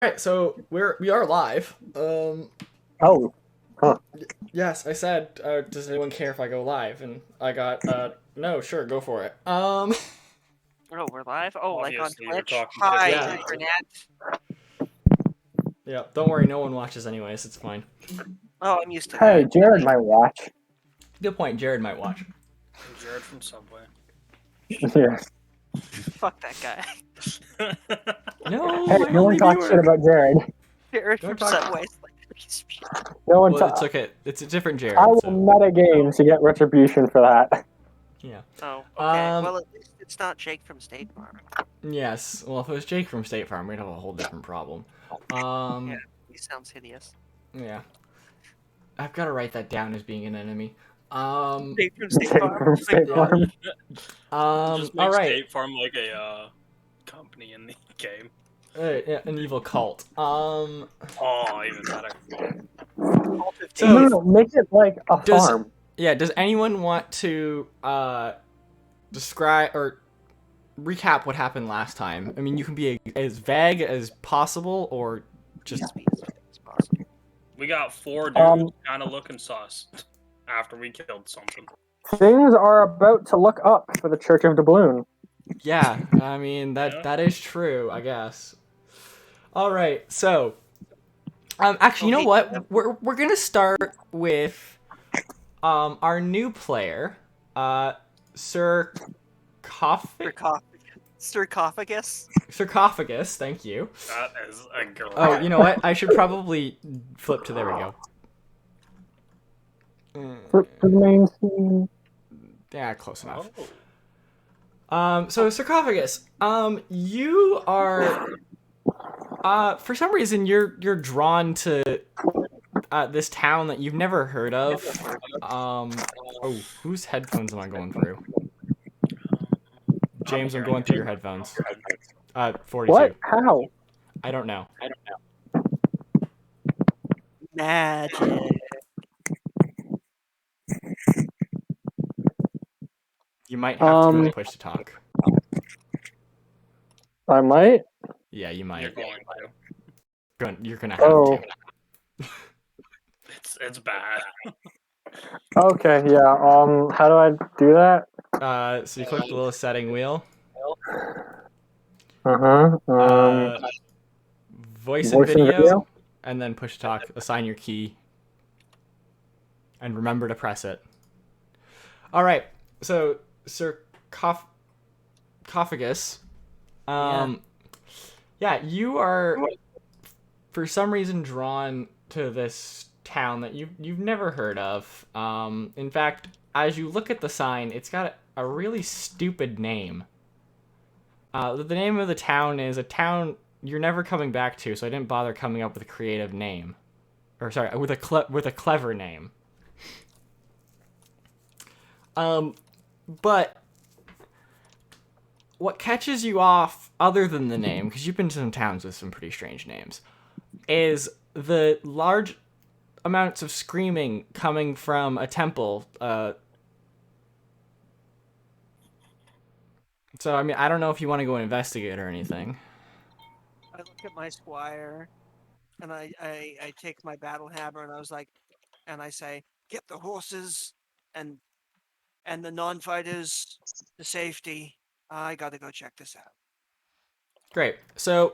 Alright, so we are live. Oh, huh. Yes, I said, does anyone care if I go live? And I got, no, sure, go for it. Oh, we're live? Oh, like on Obviously, we're Twitch? talking Hi, Yeah. Internet. Yeah, don't worry, no one watches anyways, it's fine. Oh, I'm used to Hey, that. Jared might watch. Good point, Jared might watch. Jared from Subway. Yes. Fuck that guy. No, Hey, my no one only talks shit viewer! about Jared. Jared Don't from talk- Subway. It's like a piece of shit. No one Well, it's talks. okay, it's a different Jared, I will so, meta game to get retribution for that. yeah. Oh, okay. Um, Well, at least it's not Jake from State Farm. Yes, well, if it was Jake from State Farm, we'd have a whole different problem. Yeah. He sounds hideous. Yeah. I've gotta write that down as being an enemy. Jake from State Jake Farm? from State Farm. Just make alright. State Farm like a company in the game. Yeah, an evil cult. Oh, even better. So- No, make it like a Does- farm. Yeah, does anyone want to describe or recap what happened last time? I mean, you can be as vague as possible or just... Just be as fast as possible. We got 4 dudes Um, kind of looking sus after we killed something. Things are about to look up for the Church of Doubloon. Yeah, I mean, that is true, I guess. Alright, so... actually, you know what? We're gonna start with our new player, Sarcophagus? Sarcophagus, thank you. That is a girl. Oh, you know what? I should probably flip to... There we go. For the main scene. Yeah, close enough. Oh. So Sarcophagus, you are, for some reason you're drawn to, this town that you've never heard of. Oh, whose headphones am I going through? James, I'm going through your headphones. 42. What? How? I don't know. Magic. You might have to go Um, to push to talk. I might. Yeah, you You're might. going to. You're gonna have Oh. to. It's bad. Okay, yeah. How do I do that? So you click the little setting wheel. Voice and video, and then push to talk. Assign your key, and remember to press it. All right. So Sarcophagus. Yeah, you are for some reason drawn to this town that you've never heard of. In fact, as you look at the sign, it's got a really stupid name. The name of the town is a town you're never coming back to, so I didn't bother coming up with a creative name. Or sorry, with a clever name. But what catches you off, other than the name, because you've been to some towns with some pretty strange names, is the large amounts of screaming coming from a temple. So, I mean, I don't know if you want to go investigate or anything. I look at my squire, and I take my battle hammer, and I say, get the horses and the non-fighters to safety. I gotta go check this out. Great. So,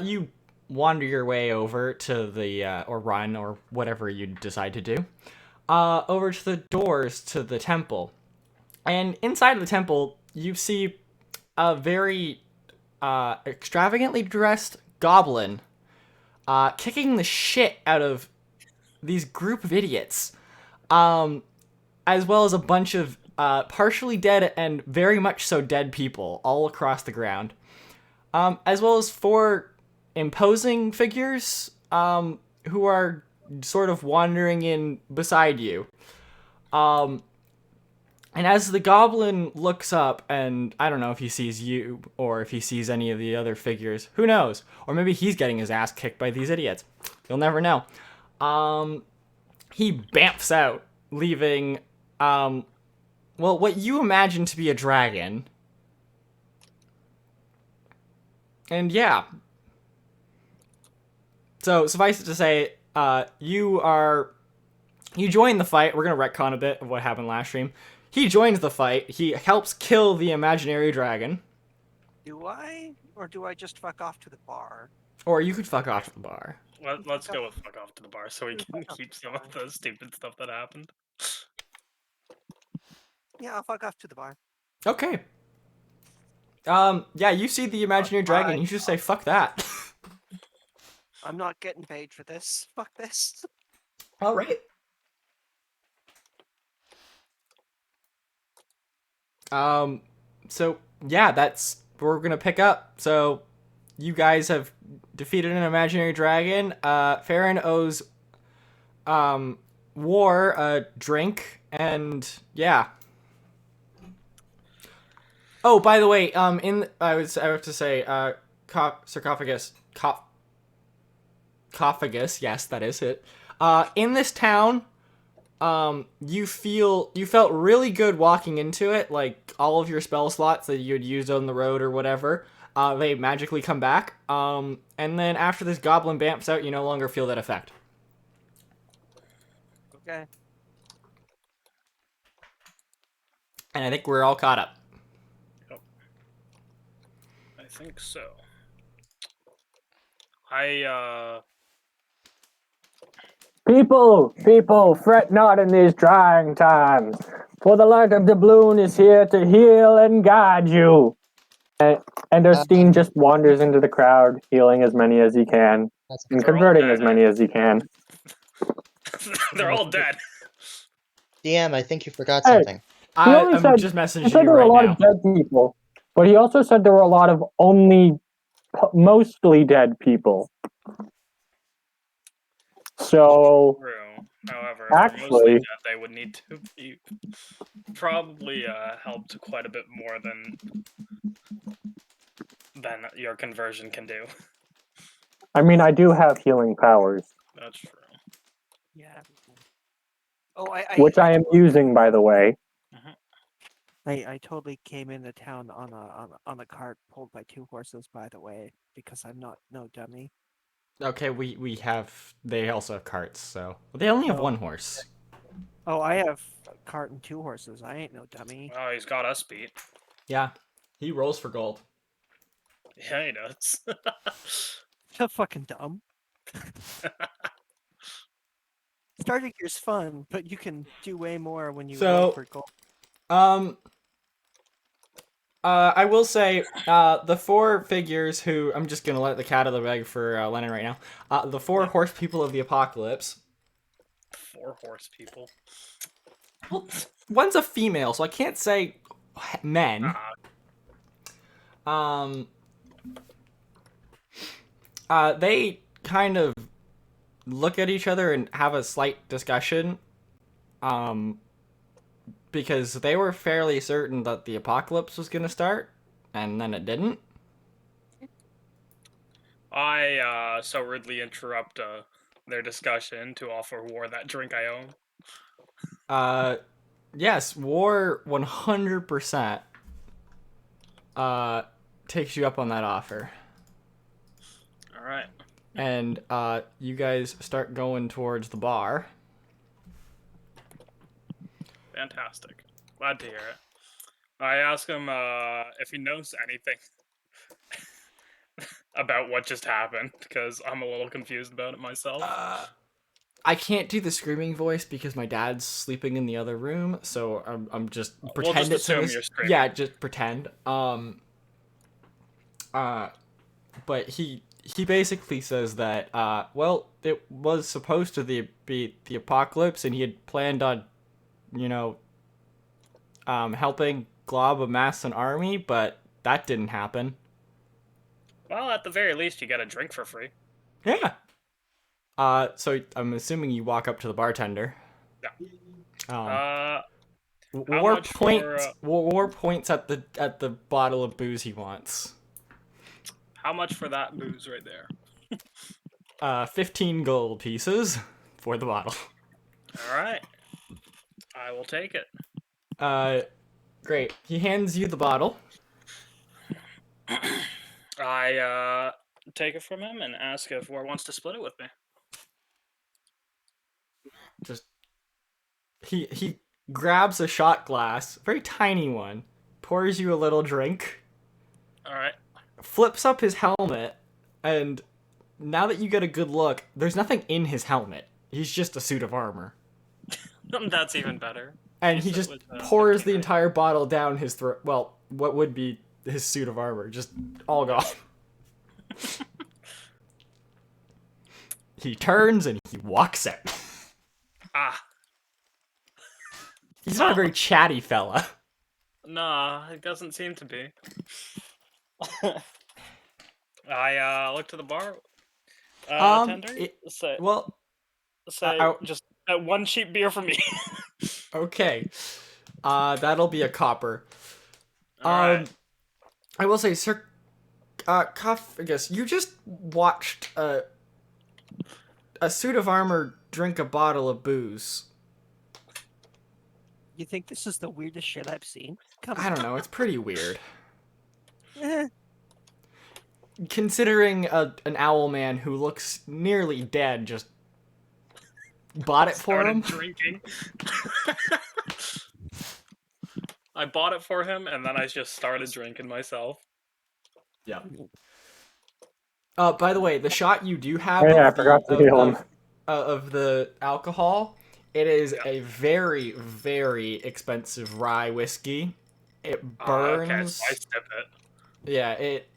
you wander your way over to the, or run, or whatever you decide to do, over to the doors to the temple. And inside of the temple, you see a very extravagantly dressed goblin kicking the shit out of these group of idiots, as well as a bunch of partially dead and very much so dead people all across the ground, as well as 4 imposing figures who are sort of wandering in beside you. And as the goblin looks up, and I don't know if he sees you or if he sees any of the other figures, who knows? Or maybe he's getting his ass kicked by these idiots. You'll never know. He bamfs out, leaving, well, what you imagine to be a dragon. And yeah. So suffice it to say, you join the fight. We're gonna retcon a bit of what happened last stream. He joins the fight. He helps kill the imaginary dragon. Do I? Or do I just fuck off to the bar? Or you could fuck off at the bar. Let's go with fuck off to the bar so we can Fuck off keep to the some of bar. the stupid stuff that happened. Yeah, I'll fuck off to the bar. Okay. Yeah, you see the imaginary dragon. You just say, fuck that. I'm not getting paid for this. Fuck this. All right. So yeah, that's where we're gonna pick up. So you guys have defeated an imaginary dragon. Farron owes War a drink, and yeah. Oh, by the way, I have to say, sarcophagus, sarcophagus. Yes, that is it. In this town, you felt really good walking into it. Like all of your spell slots that you had used on the road or whatever, they magically come back. And then after this goblin bamps out, you no longer feel that effect. Okay. And I think we're all caught up. I think so. I People, fret not in these trying times, for the light of the doubloon is here to heal and guide you. And Ostein just wanders into the crowd, healing as many as he can, and They're all converting dead. as many as he can. They're all dead. DM, I think you forgot Hey. something. I'm just He messaging said you there were a right lot now. of dead people, but he also said there were a lot of mostly dead people. So True. However, if they're mostly actually, dead, they would need to be probably helped quite a bit more than your conversion can do. I mean, I do have healing powers, That's true. Yeah. Oh, which I am using, by the way. I totally came into town on a cart pulled by 2 horses. By the way, because I'm not no dummy. Okay, they also have carts, so they only have Oh. one horse. Oh, I have a cart and 2 horses. I ain't no dummy. Oh, he's got us beat. Yeah, he rolls for gold. Yeah, he does. So fucking dumb. Starting here's fun, but you can do way more when you roll for gold. I will say, the 4 figures who I'm just gonna let the cat out of the bag for Lenin right now. The 4 horse people of the apocalypse. 4 horse people. Well, one's a female, so I can't say men. They kind of look at each other and have a slight discussion. Because they were fairly certain that the apocalypse was gonna start, and then it didn't. I so rudely interrupt their discussion to offer War that drink I own. Yes, War 100% takes you up on that offer. Alright. And you guys start going towards the bar. Fantastic. Glad to hear it. I ask him if he knows anything about what just happened, because I'm a little confused about it myself. I can't do the screaming voice because my dad's sleeping in the other room, so I'm just pretend we'll just it's assume you're screaming. Yeah, just pretend. But he basically says that well, it was supposed to be the apocalypse, and he had planned on, helping Glob amass an army, but that didn't happen. Well, at the very least, you get a drink for free. Yeah. So I'm assuming you walk up to the bartender. Yeah. War points at the bottle of booze he wants. How much for that booze right there? 15 gold pieces for the bottle. Alright. I will take it. Great. He hands you the bottle. I take it from him and ask if War wants to split it with me. Just he grabs a shot glass, very tiny one, pours you a little drink, All right. flips up his helmet, and now that you get a good look, there's nothing in his helmet. He's just a suit of armor. That's even better. And he Use it just with, pours 15 the right? entire bottle down his throat. Well, what would be his suit of armor, just all gone. He turns and he walks out. Ah, He's not a very chatty fella. nah, it doesn't seem to be. I look to the bar. Tender. Say Well, I- just one cheap beer for me. okay. That'll be a copper. Alright. I will say, Sir, Cuff, I guess, you just watched a suit of armor drink a bottle of booze. You think this is the weirdest shit I've seen? Come I don't know, it's pretty weird. on. Considering an owl man who looks nearly dead just bought it for Started him. drinking. I bought it for him, and then I just started drinking myself. Yeah. By the way, the shot you do have Oh, yeah, I of, forgot to heal him. of the alcohol, it is Yeah. a very, very expensive rye whiskey. It Okay, burns. so I sip it. Yeah, it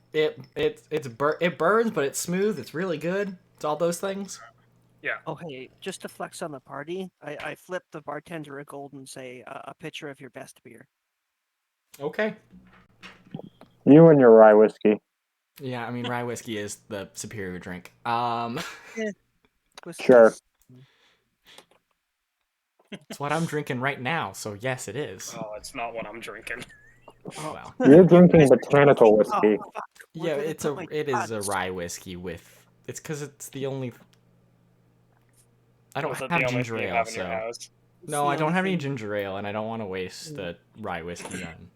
burns, but it's smooth. It's really good. It's all those things. Oh, hey, just to flex on the party, I flip the bartender a gold and say, a picture of your best beer. Okay. You and your rye whiskey. Yeah, I mean, rye whiskey is the superior drink. Whiskey's- Sure. It's what I'm drinking right now, so yes, it is. Oh, it's not what I'm drinking. Oh well. You're drinking botanical whiskey. Oh, fuck. Where Yeah, did I it put my is a nuts? rye whiskey with. It's because it's the only. I don't Was it have the only ginger thing you ale, have in your so house? It's no, the I don't only have any thing- ginger ale, and I don't want to waste the rye whiskey on.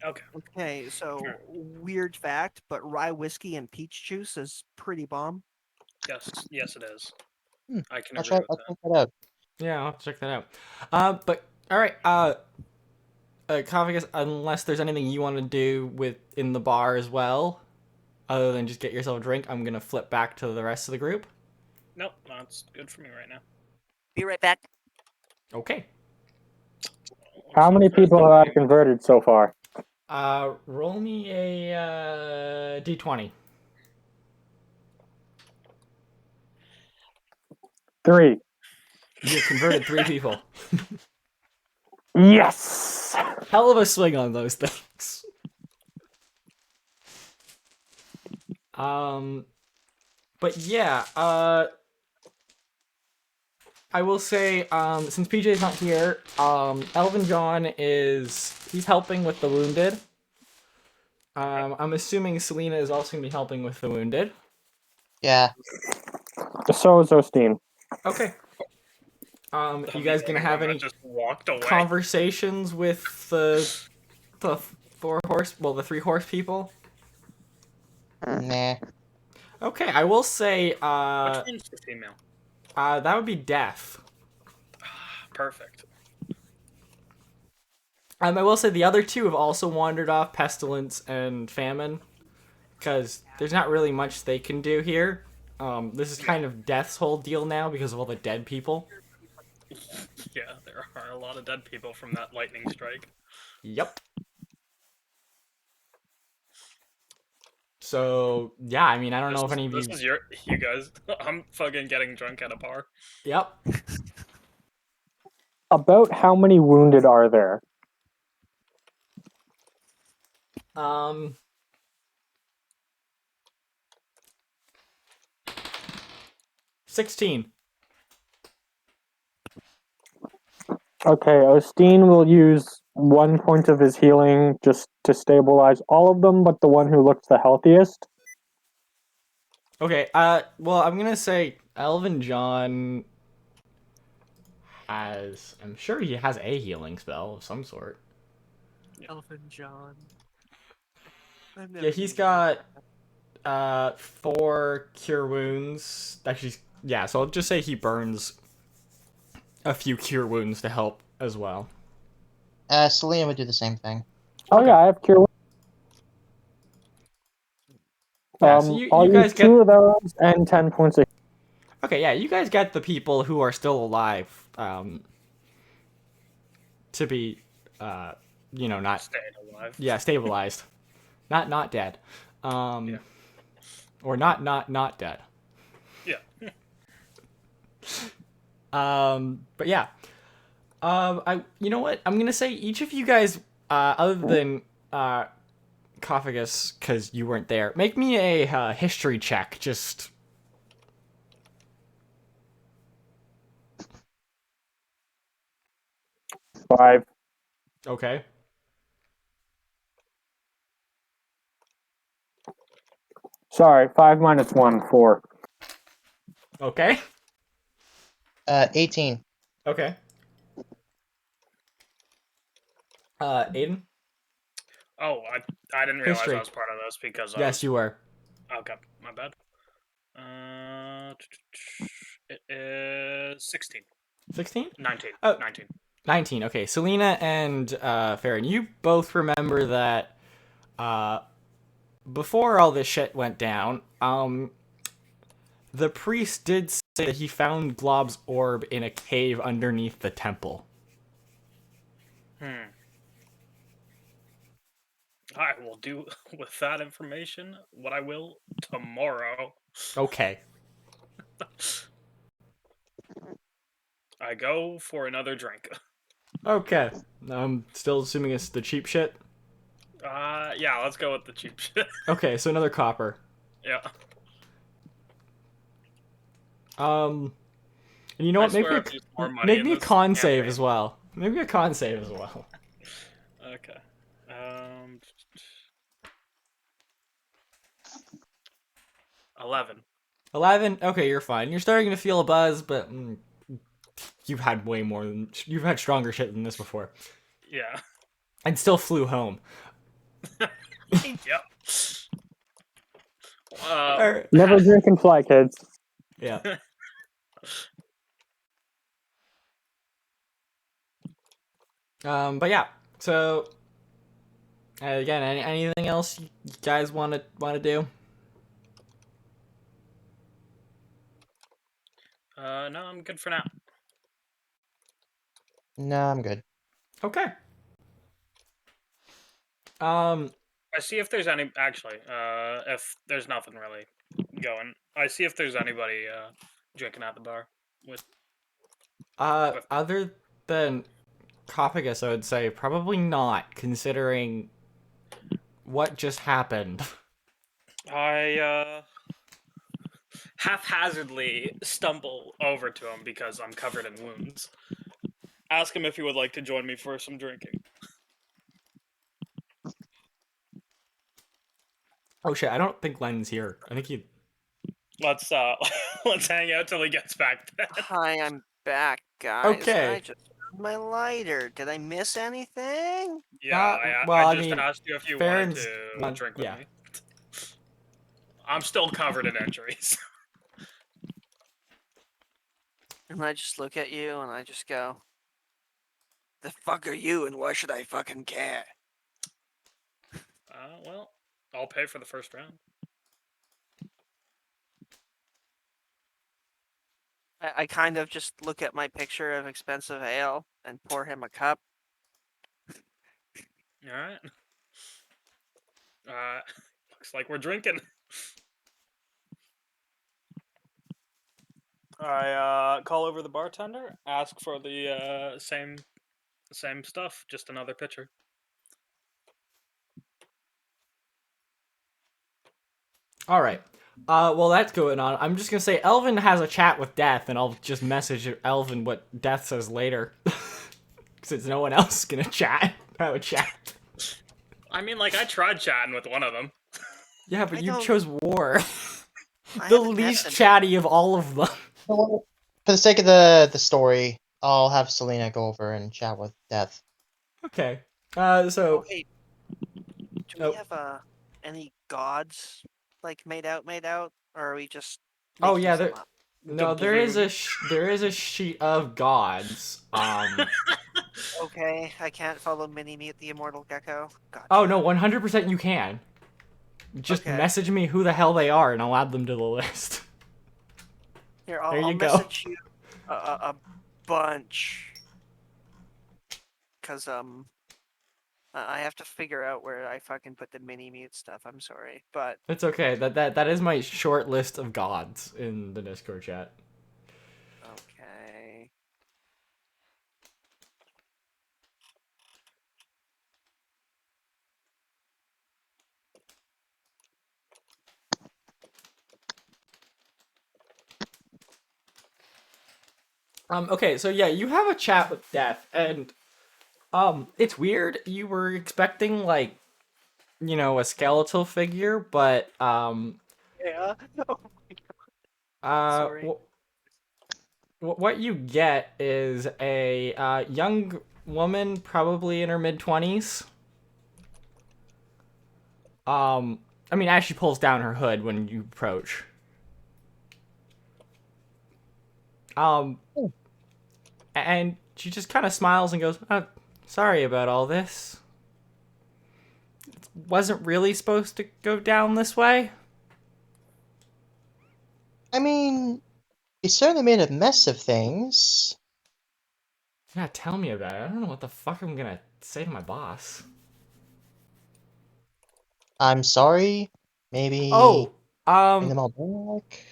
Okay. Okay, so Sure. weird fact, but rye whiskey and peach juice is pretty bomb. Yes, it is. Hmm, I can I'll agree try. with I'll that. check that out. Yeah, I'll have to check that out. But all right. Kav, I guess unless there's anything you want to do in the bar as well, other than just get yourself a drink, I'm gonna flip back to the rest of the group. Nope, that's good for me right now. Be right back. Okay. How many people have I converted so far? Roll me a d20. 3. You've converted 3 people. Yes! Hell of a swing on those things. But yeah, I will say, since PJ's not here, Elven John he's helping with the wounded. I'm assuming Selina is also gonna be helping with the wounded. Yeah. So is Ostein. Okay. You guys gonna have any Just walked away. conversations with the 3 horse people? Nah. Which Okay, I will say, one's the female? that would be Death. Perfect. I will say the other 2 have also wandered off, Pestilence and Famine, because there's not really much they can do here. This is kind of Death's whole deal now because of all the dead people. Yeah, there are a lot of dead people from that lightning strike. Yep. So, yeah, I mean, I don't know if any of you... This is you guys. I'm fucking getting drunk at a bar. Yep. About how many wounded are there? 16. Okay, Ostein will use 1 point of his healing just to stabilize all of them, but the one who looks the healthiest. Okay, well, I'm gonna say Elven John I'm sure he has a healing spell of some sort. Elven John. Yeah, he's got 4 cure wounds. Actually, yeah. So I'll just say he burns a few cure wounds to help as well. Selina would do the same thing. Oh Okay. yeah, I have cure. Yeah, so I'll you use guys 2 get of those and 10 points of. okay. Yeah, you guys get the people who are still alive. To be, not Staying alive. stabilized, not dead, Yeah. or not dead. Yeah. But yeah. You know what? I'm gonna say each of you guys, other than Cophagus, because you weren't there, make me a history check. Just 5. okay. Sorry, 5 minus 1, 4. Okay. 18. Okay. Aiden, Oh, I didn't realize history. I was part of this because I Yes, was. you were. Okay, my bad. It is 16. 16? 19. Oh, 19. 19. Okay, Selina and Farron, you both remember that before all this shit went down, the priest did say that he found Glob's orb in a cave underneath the temple. I will do with that information what I will tomorrow. Okay. I go for another drink. Okay. I'm still assuming it's the cheap shit. Yeah, let's go with the cheap shit. Okay, so another copper. Yeah. And you know what? I swear I've used more money Make in me a this con save campaign. as well. Maybe a con save as well. Okay. 11. 11. Okay, you're fine. You're starting to feel a buzz, but you've had you've had stronger shit than this before, Yeah. and still flew home. Yep. Alright. Never drink and fly, kids. Yeah. But yeah. So again, anything else you guys want to do? No, I'm good for now. No, I'm good. Okay. Um. I see if there's any. Actually, if there's nothing really going, I see if there's anybody drinking at the bar with. Other than Cophagus, I would say probably not, considering what just happened. I haphazardly stumble over to him because I'm covered in wounds. Ask him if he would like to join me for some drinking. Oh shit! I don't think Len's here. I think he. Let's let's hang out till he gets back. Then. Hi, I'm back, guys. Okay. I just found my lighter. Did I miss anything? Yeah, well, I just asked you if you wanted Farron's to drink with yeah. me. I'm still covered in injuries. And I just look at you and I just go, "The fuck are you? And why should I fucking care?" Well, I'll pay for the first round. I kind of just look at my picture of expensive ale and pour him a cup. All right. Looks like we're drinking. I call over the bartender, ask for the same stuff, just another pitcher. All right. Well, that's going on. I'm just gonna say Elven has a chat with Death, and I'll just message Elven what Death says later, since no one else is gonna have a chat. I mean, like, I tried chatting with one of them. Yeah, but I you don't- chose War, I the haven't met least them. chatty of all of them. For the sake of the story, I'll have Selina go over and chat with Death. Okay. Oh, So hey, do Oh. we have any gods like made out, or are we just Oh making yeah, some up? no, there is a sheet of gods. Okay, I can't follow Mini Mute the Immortal Gecko. Gotcha. Oh no, 100% you can. Just Okay. message me who the hell they are, and I'll add them to the list. Here, There I'll you go. message you a bunch, cause I have to figure out where I fucking put the Mini Mute stuff. I'm sorry, but It's okay. That is my short list of gods in the Discord chat. okay. Okay, so yeah, you have a chat with Death, and it's weird. You were expecting like, a skeletal figure, but Yeah. Oh, uh, sorry. what you get is a young woman, probably in her mid-20s. I mean, as she pulls down her hood when you approach. And she just kind of smiles and goes, sorry about all this. It wasn't really supposed to go down this way. I mean, you certainly made a mess of things. Yeah, tell me about it. I don't know what the fuck I'm gonna say to my boss. I'm sorry. Maybe Oh, bring them all back.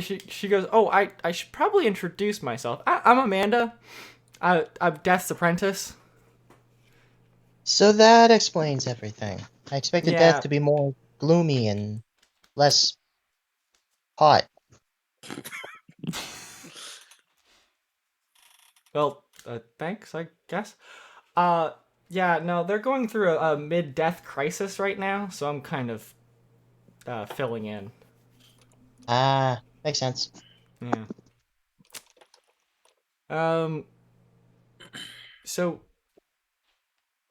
she goes, oh, I should probably introduce myself. I'm Amanda. I'm Death's apprentice. So that explains everything. I expected Yeah, Death to be more gloomy and less hot. well, thanks, I guess. Yeah, no, they're going through a mid-death crisis right now, so I'm kind of filling in. Ah, makes sense. Yeah. Um. So,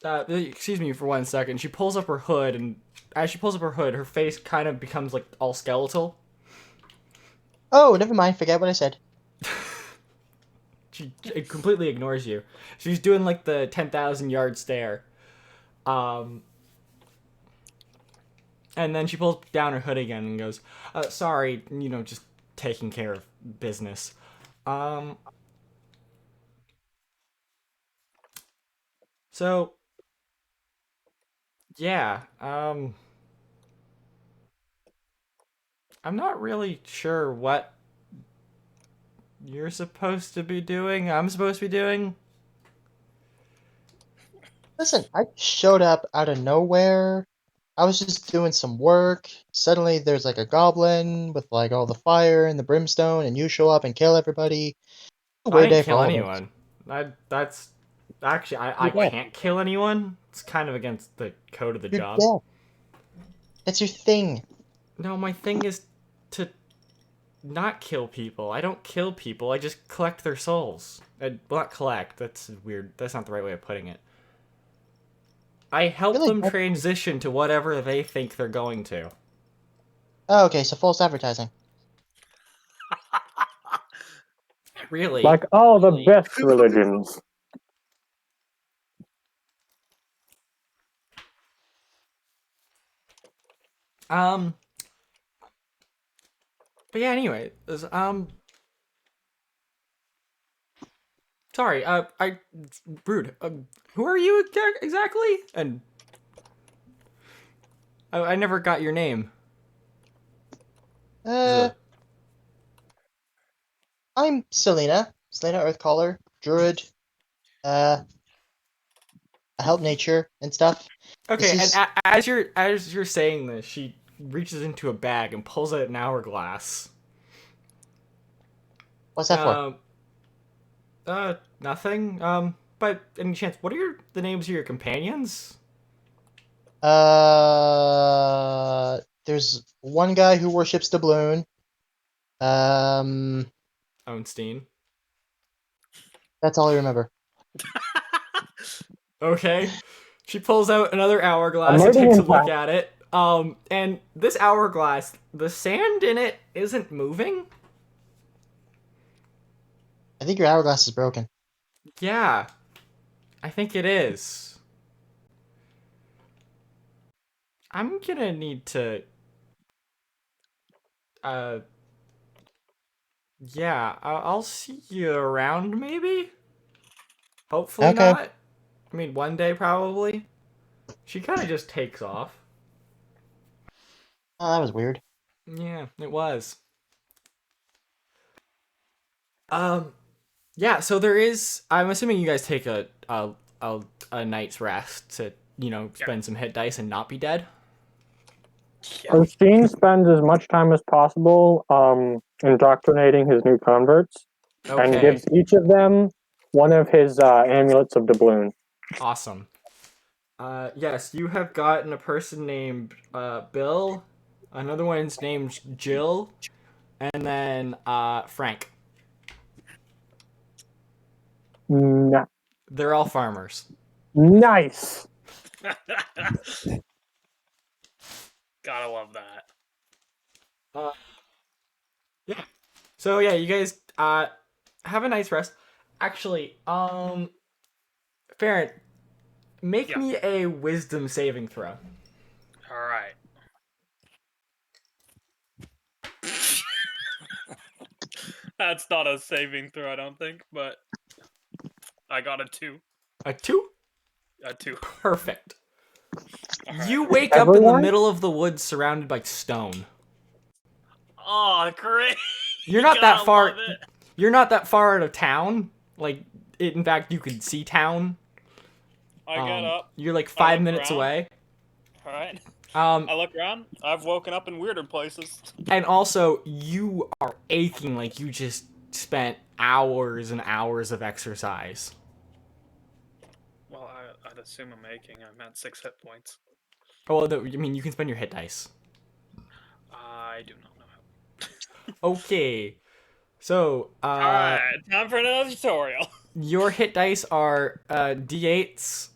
excuse me for 1 second. She pulls up her hood, and as she pulls up her hood, her face kind of becomes like all skeletal. Oh, never mind. Forget what I said. She completely ignores you. She's doing like the 10,000-yard stare. Um. And then she pulls down her hood again and goes, "Sorry, just taking care of business." Um. So yeah. I'm not really sure what you're supposed to be doing. I'm supposed to be doing. Listen, I showed up out of nowhere. I was just doing some work. Suddenly there's like a goblin with like all the fire and the brimstone, and you show up and kill everybody. A I weird didn't day for kill all of us. anyone. That's actually I You're dead. can't kill anyone. It's kind of against the code of the You're job. dead. That's your thing. No, my thing is to not kill people. I don't kill people. I just collect their souls. Well, not collect. That's weird. That's not the right way of putting it. I help Really? them transition to whatever they think they're going to. Oh, okay, so false advertising. Really? Like all the best religions. Um. But yeah. Anyway, sorry. Rude. Who are you exactly? And I never got your name. Uh, I'm Selina. Selina Earthcaller, Druid. I help nature and stuff. This Okay, and is as you're saying this, she reaches into a bag and pulls out an hourglass. what's that for? Nothing. But any chance? What are the names of your companions? There's one guy who worships doubloon. Um, Ownstein. that's all I remember. Okay. She pulls out another I'm hourglass and writing takes a in look chat. at it. And this hourglass, the sand in it isn't moving. I think your hourglass is broken. Yeah, I think it is. I'm gonna need to. Yeah, I'll see you around maybe? Hopefully Okay. not. I mean, one day probably. She kind of just takes off. Oh, that was weird. Yeah, it was. Yeah, so there is. I'm assuming you guys take a night's rest to, spend some hit dice and not be dead. Yeah. Ostein spends as much time as possible indoctrinating his new converts and Okay, gives each of them one of his amulets of doubloon. awesome. Yes, you have gotten a person named Bill, another one's named Jill, and then Frank. They're all farmers. Nice. Gotta love that. Yeah. So yeah, you guys have a nice rest. Actually, Farron, make Yeah. me a wisdom saving throw. All right. That's not a saving throw, I don't think, but I got a 2. A 2? A 2. Perfect. All right. You wake up in the Everyone? middle of the woods surrounded by stone. Oh, great! You're not that Gotta far. love it. You're not that far out of town. Like, in fact, you can see town. I get up. You're like I 5 look minutes around. away. All right. Um, I look around. I've woken up in weirder places. and also you are aching like you just spent hours and hours of exercise. Well, I'd assume I'm aching. I'm at 6 hit points. Oh, well, I mean, you can spend your hit dice. I do not know how. Okay. So, All right, time for another tutorial. your hit dice are d8s.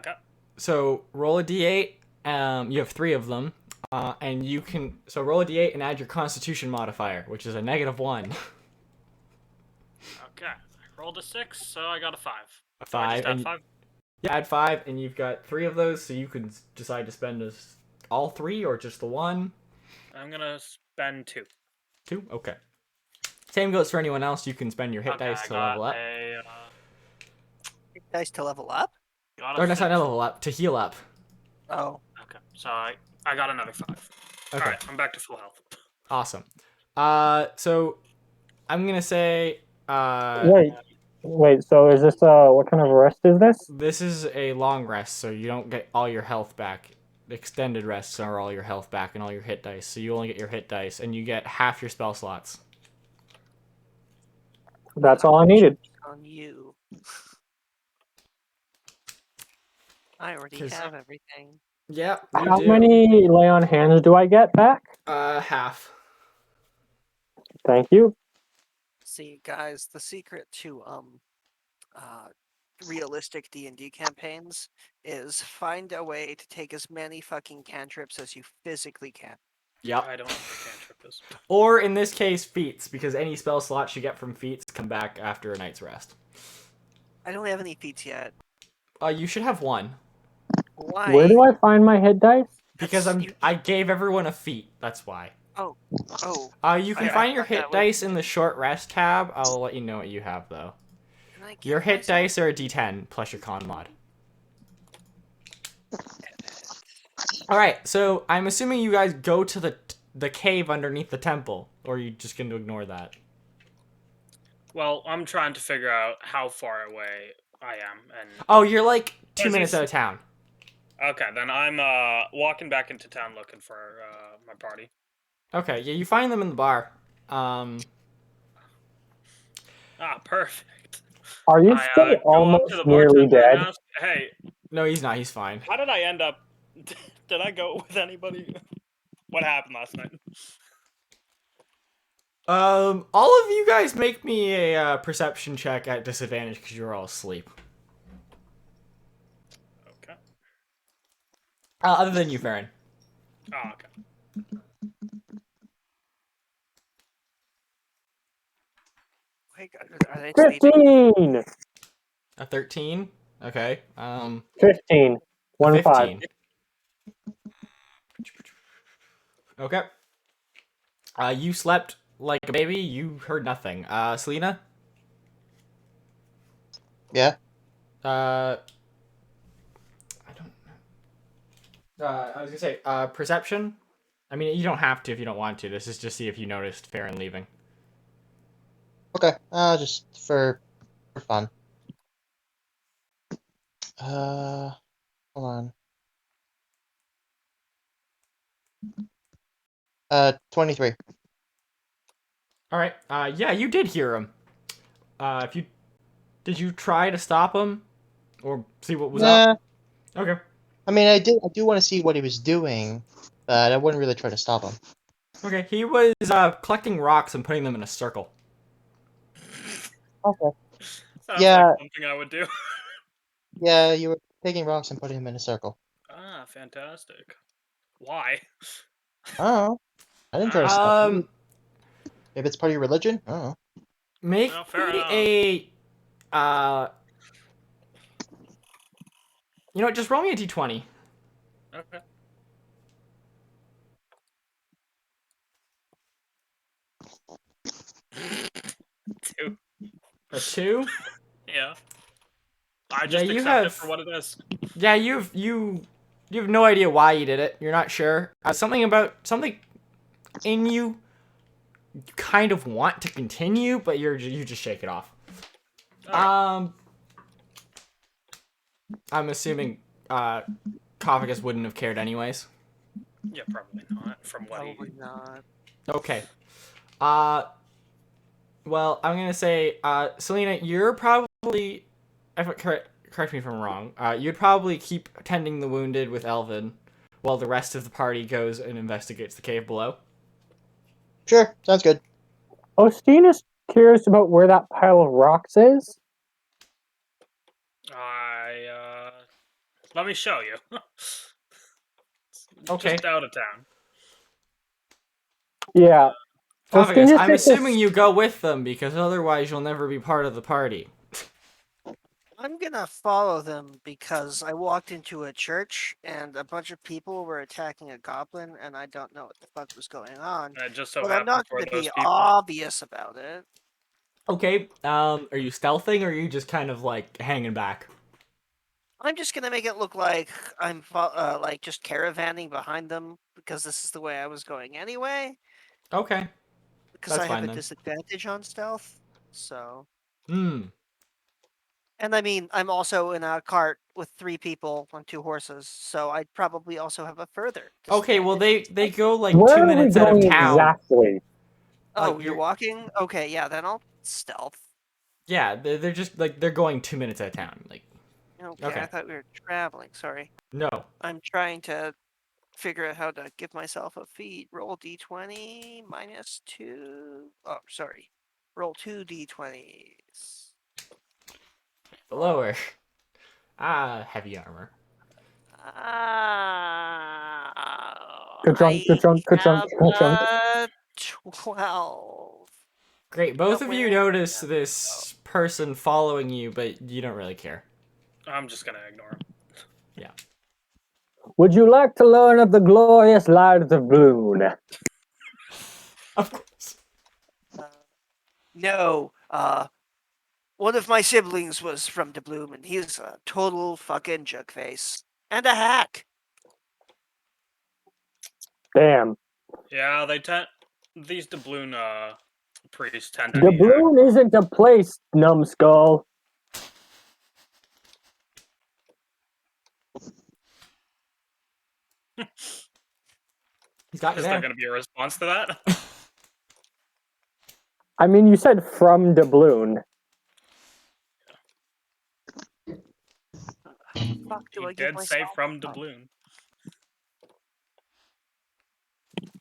Okay. So roll a d8. You have 3 of them, and you can roll a d8 and add your Constitution modifier, which is a -1. Okay. I rolled a 6, so I got a 5. A So I 5, just add and 5. yeah, add 5, and you've got 3 of those, so you can decide to spend all 3 or just the 1. I'm gonna spend 2. 2, okay. Same goes for anyone else. You can spend your hit Okay, dice I to got level up. Dice to level up? Got Or a not 6. level up, to heal up. Oh. Okay, so I got another 5. Okay. Alright, I'm back to full health. Awesome. So I'm gonna say Wait. So is this what kind of rest is this? this is a long rest, so you don't get all your health back. Extended rests are all your health back and all your hit dice, so you only get your hit dice, and you get half your spell slots. That's all I needed. On you. I already 'Cause- have everything. Yeah, you How do. many lay on hands do I get back? Half. Thank you. See, guys, the secret to realistic D&D campaigns is find a way to take as many fucking cantrips as you physically can. Yep. I don't know what a cantrip is. Or in this case, feats, because any spell slots you get from feats come back after a night's rest. I don't have any feats yet. You should have 1. Why? Where do I find my hit dice? Because I gave everyone a feat, that's why. Oh. You can I find your thought that hit was- dice in the short rest tab. I'll let you know what you have, though. Can I Your give hit myself- dice are a d10 plus your con mod. Alright, so I'm assuming you guys go to the cave underneath the temple, or are you just going to ignore that? Well, I'm trying to figure out how far away I am, and Oh, you're like 2 Is minutes this- out of town. okay, then I'm walking back into town looking for my party. Okay, yeah, you find them in the bar. Perfect. Are you I still go up to almost the nearly bartender and dead? ask, hey, No, he's not. He's fine. how did I end up? Did I go with anybody? What happened last night? All of you guys make me a perception check at disadvantage because you're all asleep. Okay. Other than you, Farron. Oh, okay. Wait, are they sleeping? 15! A 13. Okay. 15. A 1 5. 15. Okay. You slept like a baby. You heard nothing. Selina? Yeah. I don't. I was gonna say, perception. I mean, you don't have to if you don't want to. This is just see if you noticed Farron leaving. Okay. Just for fun. Hold on. 23. All right. Yeah, you did hear him. If you did, you try to stop him or see what was Nah. up? Okay. I mean, I do want to see what he was doing, but I wouldn't really try to stop him. Okay. He was collecting rocks and putting them in a circle. Okay. Sounds Yeah. like something I would do. Yeah, you were taking rocks and putting them in a circle. Ah, fantastic. Why? Oh, I didn't try to stop you. Um, Maybe it's part of your religion? I don't know. make Well, fair me enough. a you know what? Just roll me a d20. Okay. Two. A 2. Yeah. I Yeah, just you accept it have. for what it is. Yeah, you have no idea why you did it. You're not sure. Something in you kind of want to continue, but you just shake it off. Alright. I'm assuming Koffigus wouldn't have cared anyways. Yeah, probably not. From what he. Probably not. Okay. Well, I'm gonna say, Selina, you're probably, correct me if I'm wrong. You'd probably keep tending the wounded with Elven, while the rest of the party goes and investigates the cave below. Sure, sounds good. Ostein is curious about where that pile of rocks is. Let me show you. Okay. Just out of town. Yeah. Ostein Koffigus, just I'm takes assuming you go with them, because otherwise you'll never be part of the party. I'm gonna follow them because I walked into a church and a bunch of people were attacking a goblin and I don't know what the fuck was going on. And it just so But I'm happened not for gonna those be people. obvious about it. Okay, are you stealthing, or are you just kind of, like, hanging back? I'm just gonna make it look like I'm like just caravanning behind them because this is the way I was going anyway. Okay. Because That's I have fine a then. disadvantage on stealth. So, Hmm. and I mean, I'm also in a cart with 3 people on 2 horses, so I'd probably also have a further Okay, well, disadvantage. they go, like, Where 2 are we minutes out of going town. exactly? Oh, Like, you're walking? Okay, yeah, then I'll stealth. Yeah, they're just, like, they're going 2 minutes out of town. Like, Okay, okay. I thought we were traveling. Sorry. No. I'm trying to figure out how to give myself a feat. Roll d20 minus 2. Oh, sorry. Roll 2 d20s. Lower. Heavy armor. Good chunk, good I chunk, good chunk, have good chunk. 12. Great. Both of you Where- notice this person following you, but you don't really care. I'm just gonna ignore him. Would you like to learn of the glorious light of Bloon? Of course. No, one of my siblings was from Doubloon, and he's a total fucking jugface. And a hack. Damn. Yeah, these doubloon priests tend to be Doubloon isn't a place, numbskull. He's got you Is there there. gonna be a response to that? I mean, you said from Doubloon. Fuck do He I give did say myself? from doubloon.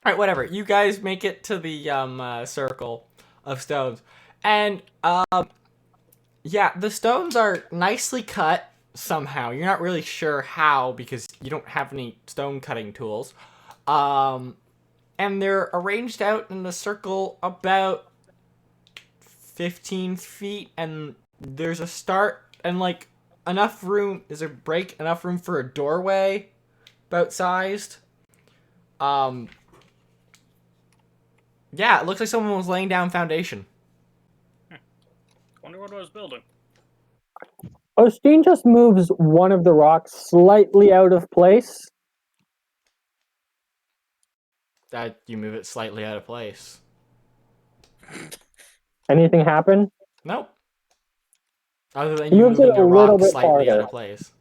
Alright, whatever. You guys make it to the circle of stones. And yeah, the stones are nicely cut. somehow. You're not really sure how because you don't have any stone cutting tools. And they're arranged out in a circle about 15 feet, and there's a start and like enough room. There's a break, enough room for a doorway, about sized. Yeah, it looks like someone was laying down foundation. Wonder what I was building. Osteen just moves one of the rocks slightly out of place. You move it slightly out of place. Anything happen? Nope. Other than He you moves it moving a a little rock bit slightly out farther. of place.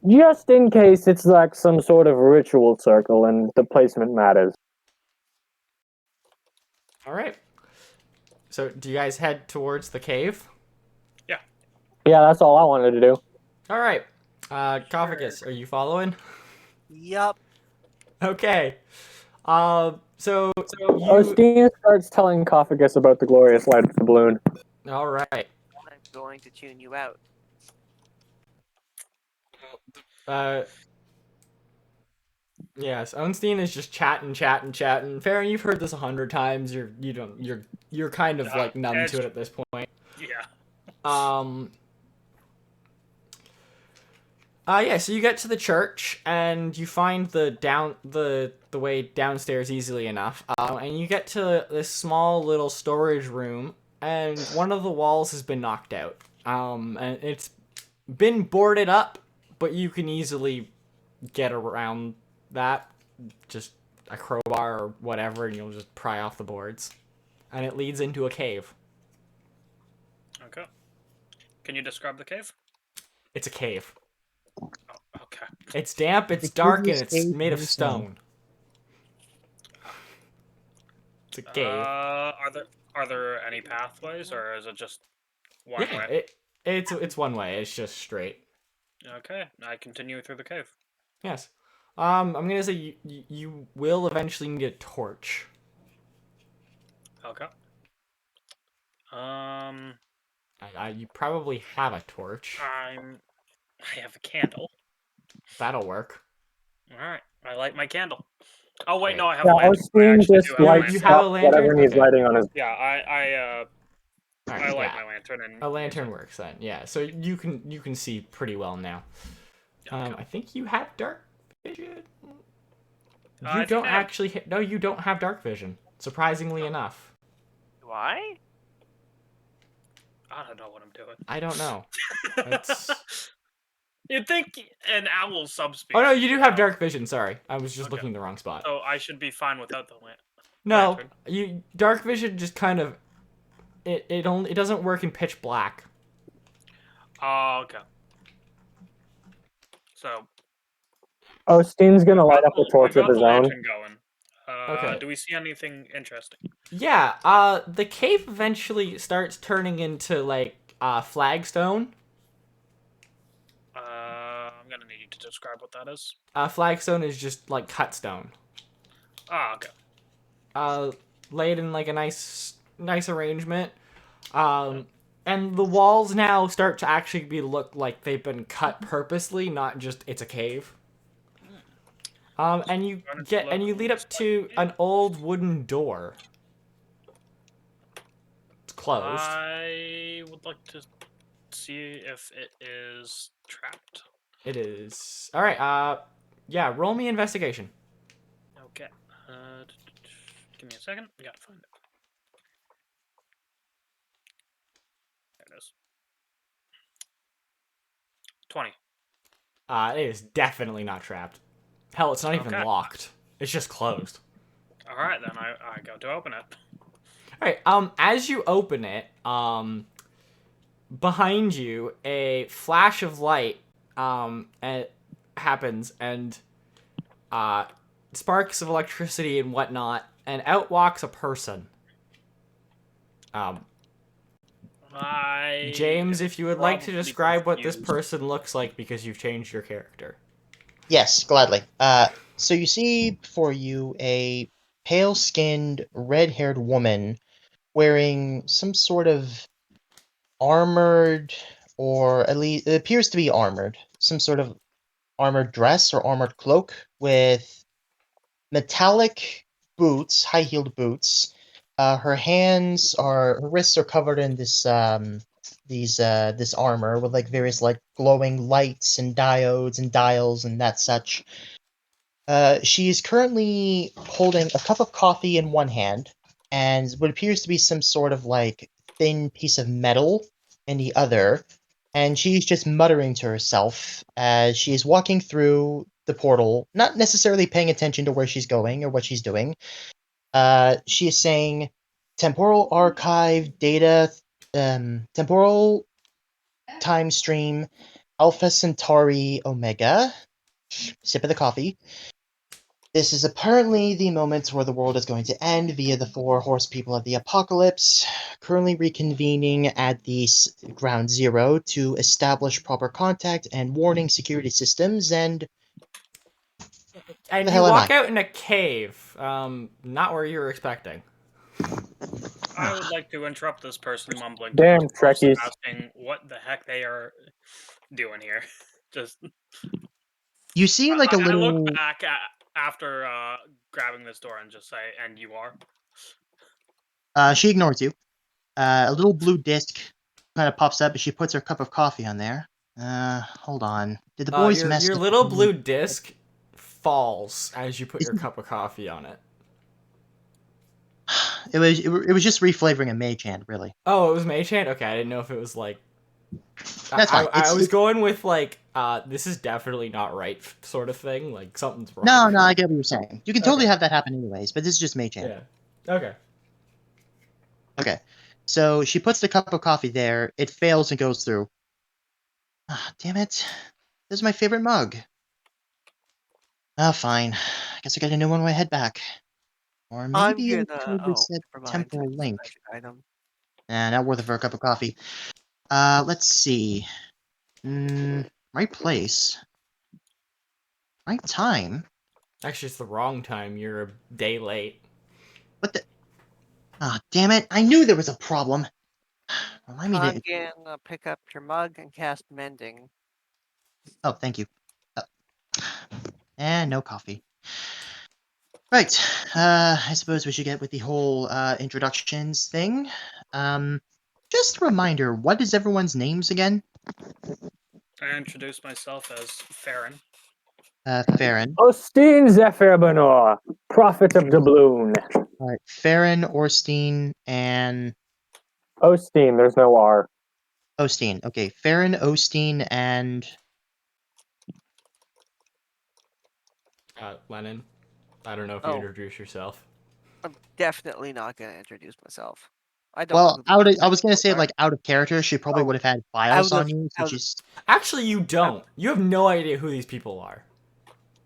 Just in case it's like some sort of ritual circle and the placement matters. All right. So, do you guys head towards the cave? Yeah, that's all I wanted to do. All right. Cophagus, are you following? Yup. Okay. So you. Osteen starts telling Cophagus about the glorious light of the balloon. All right. I'm going to tune you out. Yes, Ownstein is just chatting. Farron, you've heard this 100 times. You're kind of like numb to it at this point. Yeah. Yeah, so you get to the church and you find the way downstairs easily enough. And you get to this small little storage room, and one of the walls has been knocked out. And it's been boarded up, but you can easily get around that. Just a crowbar or whatever, and you'll just pry off the boards. And it leads into a cave. Okay. Can you describe the cave? It's a cave. Oh, okay. It's damp, it's The dark, and curious it's cave made of in the stone. It's a cave. Are there any pathways, or is it just one Yeah, way? it's one way. It's just straight. Okay, I continue through the cave. Yes. I'm gonna say you will eventually need a torch. Okay. You probably have a torch. I have a candle. That'll work. All right, I light my candle. Oh wait, Great. no, I have Yeah, a lantern. I Osteen actually just do have a lights You lantern. have a up lantern? whatever he's Okay. lighting on his. Yeah, All right, I light yeah. my lantern and A lantern works then. Yeah, so you can see pretty well now. Okay. I think you have dark vision. I You think don't I have- actually. No, you don't have dark vision. Surprisingly enough. Do I? I don't know what I'm doing. I don't know. It's... You'd think an owl subspecies. Oh no, you do would have know. dark vision. Sorry, I was just Okay. looking in the wrong spot. So I should be fine without the No, lantern. dark vision just kind of it doesn't work in pitch black. Oh, okay. So Osteen's gonna light up a we torch got of his the own. lantern going. Okay. Do we see anything interesting? Yeah, the cave eventually starts turning into like flagstone. I'm gonna need you to describe what that is. Flagstone is just like cut stone. Ah, okay. Laid in like a nice arrangement. And the walls now start to actually look like they've been cut purposely, not just it's a cave. And you lead up to an old wooden door. It's closed. I would like to see if it is trapped. It is. All right. Yeah. Roll me investigation. Okay. Give me a second. I gotta find it. There it is. 20. It is definitely not trapped. Hell, it's not even Okay. locked. It's just closed. All right, then I go to open it. All right. As you open it, behind you, a flash of light, happens, and sparks of electricity and whatnot, and out walks a person. James, if you would like to probably describe what this confused. person looks like because you've changed your character. Yes, gladly. So you see before you a pale-skinned, red-haired woman wearing some sort of armored or at least it appears to be armored. Some sort of armored dress or armored cloak with metallic boots, high-heeled boots. Her wrists are covered in this this armor with like various like glowing lights and diodes and dials and that such. She is currently holding a cup of coffee in one hand and what appears to be some sort of like thin piece of metal in the other. And she's just muttering to herself as she is walking through the portal, not necessarily paying attention to where she's going or what she's doing. She is saying, temporal archive data, temporal time stream, Alpha Centauri Omega. Sip of the coffee. This is apparently the moment where the world is going to end via the four horse people of the apocalypse, currently reconvening at the ground zero to establish proper contact and warning security systems, and And the you hell am walk I? out in a cave, not where you were expecting. I would like to interrupt this person mumbling to Damn, themselves, Trekkies. asking what the heck they are doing here. Just You see like a I look little... back after grabbing this door and just say, "And you are." She ignores you. A little blue disc kind of pops up as she puts her cup of coffee on there. Hold on. Did the boys mess Your up? little blue disc falls as you put Is your it- cup of coffee on it. It was just reflavoring a mage hand, really. Oh, it was Mage Hand? Okay, I didn't know if it was like... That's fine. I was going with like, this is definitely not right sort of thing. Like, something's wrong. No, I get what you're saying. You can totally Okay. have that happen anyways, but this is just mage hand. Yeah. Okay. Okay. So she puts the cup of coffee there. It fails and goes through. Ah, damn it. This is my favorite mug. Oh, fine. I guess I got a new one when I head back. Or I'm maybe I gonna. could Oh, reset never mind. temporal It's a link. magic item. Nah, not worth it for a cup of coffee. Let's see. Right place. Right time. Actually, it's the wrong time. You're a day late. What the? Ah, damn it. I knew there was a problem. Remind me I'm to... gonna pick up your mug and cast mending. Oh, thank you. And no coffee. Right. I suppose we should get with the whole introductions thing. Just a reminder, what is everyone's names again? I introduced myself as Farron. Farron. Ostein Zephyr prophet of doubloon. Alright, Farron, Orstein, and Ostein, there's no R. Ostein. Okay, Farron, Ostein, and... Lenin. I don't know if you Oh. introduce yourself. I'm definitely not gonna introduce myself. I don't know Well, who the I was gonna people say, are. like, out of character, she probably Oh, would have had files out on of- you, so out of- she's... Actually, you don't. You have no idea who these people are.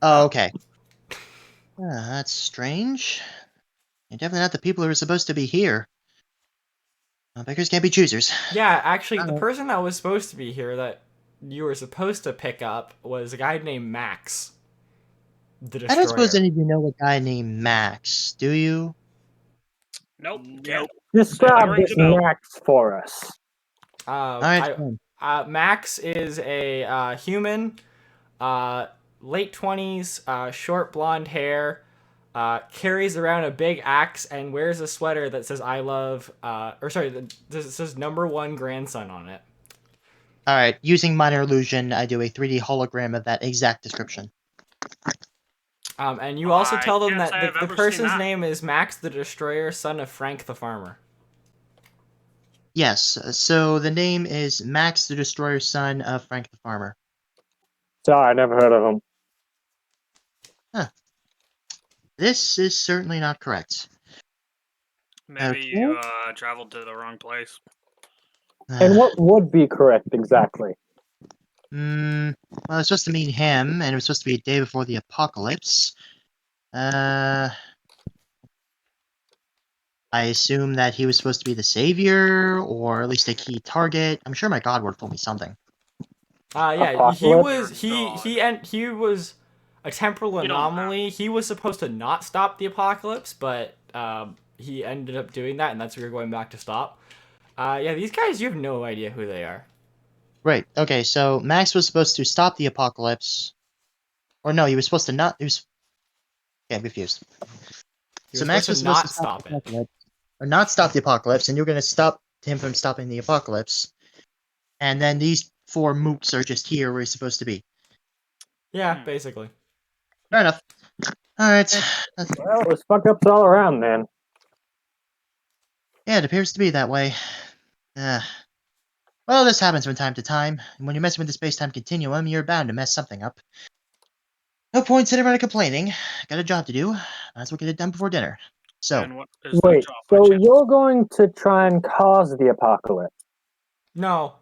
Oh, okay. That's strange. You're definitely not the people who are supposed to be here. Beggars can't be choosers. Yeah, actually, the Alright. person that was supposed to be here that you were supposed to pick up was a guy named Max. The Destroyer. I don't suppose any of you know a guy named Max, do you? Nope. Nope. Can't. Describe rings this a bell. Max for us. Alright, fine. Max is a human, late 20s, short blonde hair, carries around a big axe and wears a sweater that says "I love," this says #1 grandson on it. Alright, using minor illusion, I do a 3D hologram of that exact description. And you also I tell them can't that say I've the ever seen person's that. name is Max the Destroyer, son of Frank the Farmer. Yes, so the name is Max the Destroyer, son of Frank the Farmer. Sorry, I never heard of him. This is certainly not correct. Maybe Okay. you traveled to the wrong place. And what would be correct exactly? Well, I was supposed to meet him, and it was supposed to be a day before the apocalypse. I assume that he was supposed to be the savior, or at least a key target. I'm sure my god would have told me something. Yeah, Apocalypse? he was a temporal You don't have- anomaly. He was supposed to not stop the apocalypse, but he ended up doing that, and that's what you're going back to stop. Yeah, these guys, you have no idea who they are. Right. Okay. So Max was supposed to stop the apocalypse, or no, he was supposed to not. He was. Yeah, I'm confused. He So was supposed Max to was supposed to not stop stop the it. apocalypse, or not stop the apocalypse, and you're going to stop him from stopping the apocalypse. And then these four mooks are just here where he's supposed to be. Yeah, basically. Fair enough. All right. Well, it was fuck ups all around then. Yeah, it appears to be that way. Uh, well, this happens from time to time. And when you're messing with the space-time continuum, you're bound to mess something up. No point sitting around complaining. Got a job to do. Might as well get it done before dinner. So, And what is that Wait, job by so chance? you're going to try and cause the apocalypse? No.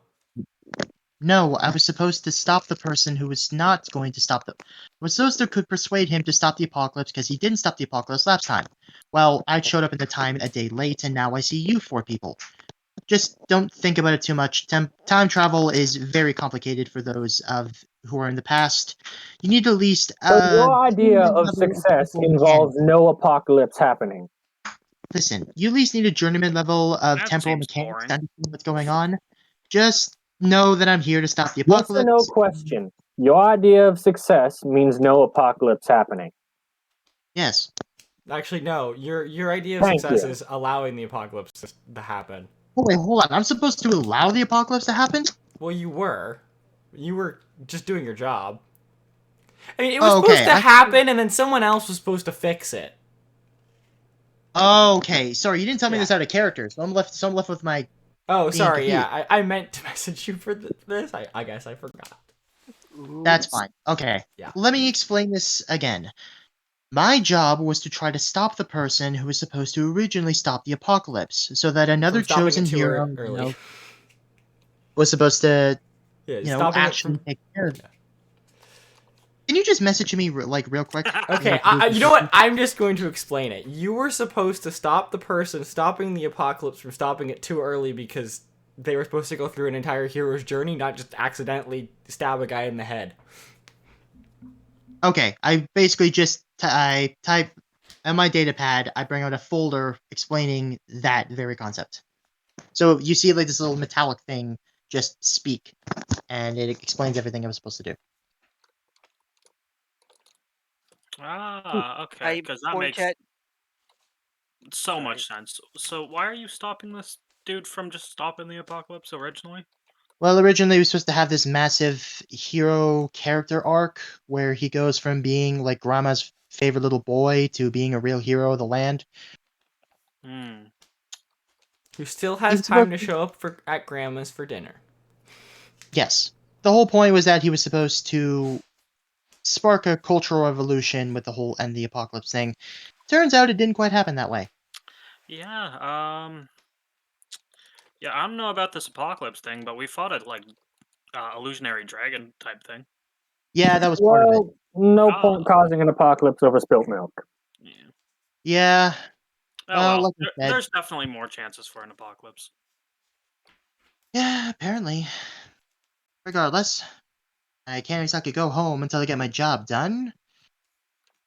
no, I was supposed to stop the person who was not going to stop the. I was supposed to could persuade him to stop the apocalypse because he didn't stop the apocalypse last time. Well, I showed up at the time a day late, and now I see you four people. Just don't think about it too much. Time travel is very complicated for those of who are in the past. You need at least So your idea journeyman of level of success temporal involves mechanics. no apocalypse happening. Listen, you at least need a journeyman level of That temporal seems mechanics boring. to understand what's going on. Just know that I'm here to stop the Yes or no apocalypse. question. Your idea of success means no apocalypse happening. Yes. Actually, no. Your idea of Thank success you. is allowing the apocalypse to happen. Oh, wait, hold on. I'm supposed to allow the apocalypse to happen? Well, you were. You were just doing your job. I mean, it was Oh, supposed okay. to happen, and then someone else was supposed to fix it. Okay. Sorry, you didn't tell me Yeah. this out of character, so I'm left with my Oh, being sorry. confused. Yeah, I meant to message you for this. I guess I forgot. That's fine. Okay. Yeah. Let me explain this again. My job was to try to stop the person who was supposed to originally stop the apocalypse, so that another From stopping chosen it too hero, early. was supposed to, Yeah, stopping it actually from. take care of it. Yeah. Can you just message me real quick? Okay, you know what? I'm just going to explain it. You were supposed to stop the person stopping the apocalypse from stopping it too early because they were supposed to go through an entire hero's journey, not just accidentally stab a guy in the head. Okay, I basically just I type on my data pad. I bring out a folder explaining that very concept. So you see like this little metallic thing, just speak, and it explains everything I was supposed to do. Okay, I because that point makes at so sorry. much sense. So why are you stopping this dude from just stopping the apocalypse originally? Well, originally we were supposed to have this massive hero character arc where he goes from being like grandma's favorite little boy to being a real hero of the land. Hmm. Who still He has was time supposed to to, show up at Grandma's for dinner. yes. The whole point was that he was supposed to spark a cultural revolution with the whole end the apocalypse thing. Turns out it didn't quite happen that way. Yeah. Yeah. I don't know about this apocalypse thing, but we fought a illusionary dragon type thing. Yeah, that was part of it. Well, no Ah. point causing an apocalypse over spilt milk. Yeah. Yeah, Oh well, well. like I said, There's definitely more chances for an apocalypse. yeah, apparently. Regardless, I can't exactly go home until I get my job done.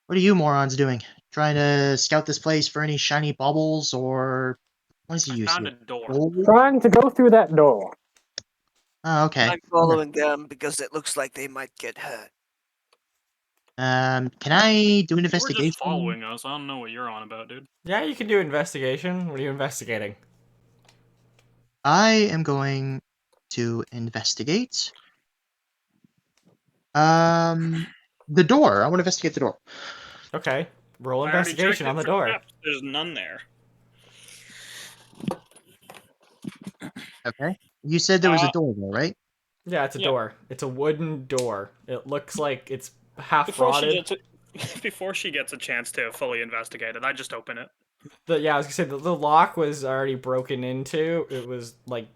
What are you morons doing? Trying to scout this place for any shiny baubles or what is the I use found a here? door. Gold? Trying to go through that door. Oh, okay. I'm following them because it looks like they might get hurt. Can I do an You were just investigation? following us. I don't know what you're on about, dude. Yeah, you can do investigation. What are you investigating? I am going to investigate. The door. I want to investigate the door. Okay. Roll I already checked investigation it on the for door. theft. There's none there. Okay. You said there was a door there, right? Yeah, it's a Yeah. door. It's a wooden door. It looks like it's half Before she rotted. gets before she gets a chance to fully investigate it, I just open it. I was gonna say the lock was already broken into. It was like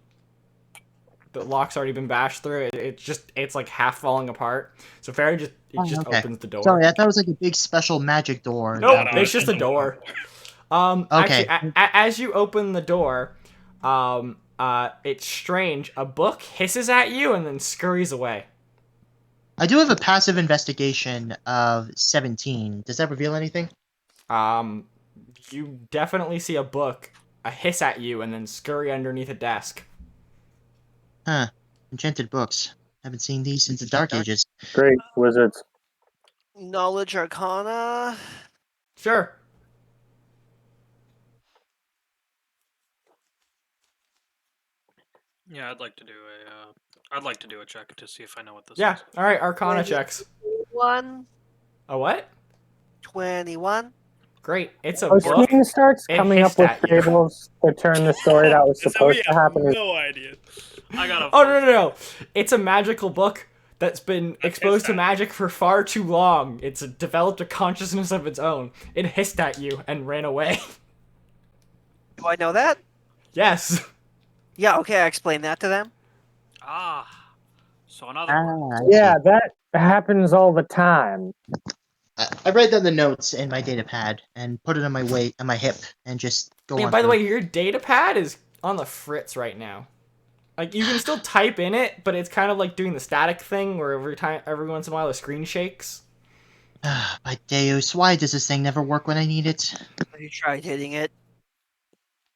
the lock's already been bashed through. It's like half falling apart. So Fairy just Oh, okay. opens the door. Sorry, I thought it was like a big special magic door. Nope, that it's was- just a door. Okay. Actually, as you open the door, it's strange. A book hisses at you and then scurries away. I do have a passive investigation of 17. Does that reveal anything? You definitely see a hiss at you and then scurry underneath a desk. Huh. Enchanted books. Haven't seen these since the Dark Ages. Great wizards. Knowledge Arcana. Sure. Yeah, I'd like to do a check to see if I know what this Yeah. is. All right. Arcana checks. 21. A what? 21. Great. It's a book. Ostein starts It coming up hissed with at you. fables to turn the story that was So we supposed to have happen. no idea. I got a. Oh no! It's a magical book that's been exposed to hissed at magic for far too long. It's developed a consciousness of its own. It hissed at you and ran away. Do I know that? Yes. Yeah, okay, I explained that to them. So in other words, I Yeah, see. that happens all the time. I write down the notes in my data pad and put it on my hip, and just go Yeah, on. by the through. way, your data pad is on the fritz right now. Like you can still type in it, but it's kind of like doing the static thing where every once in a while the screen shakes. By Deus, why does this thing never work when I need it? Have you tried hitting it?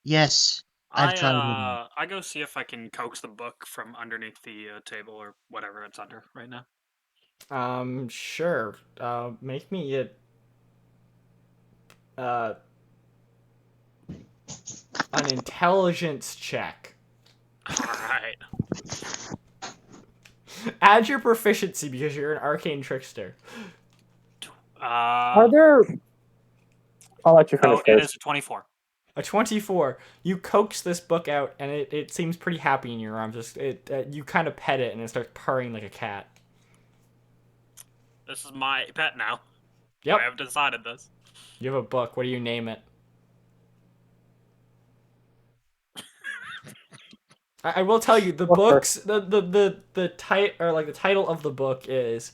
Yes, I've tried. I go see if I can coax the book from underneath the table or whatever it's under right now. Sure. Make me an intelligence check. All right. Add your proficiency because you're an arcane trickster. Are there... I'll let you finish It first. is a 24. A 24. You coax this book out, and it seems pretty happy in your arms. You kind of pet it, and it starts purring like a cat. This is my pet now. Yep. I have decided this. You have a book. What do you name it? I will tell you the books. The title of the book is,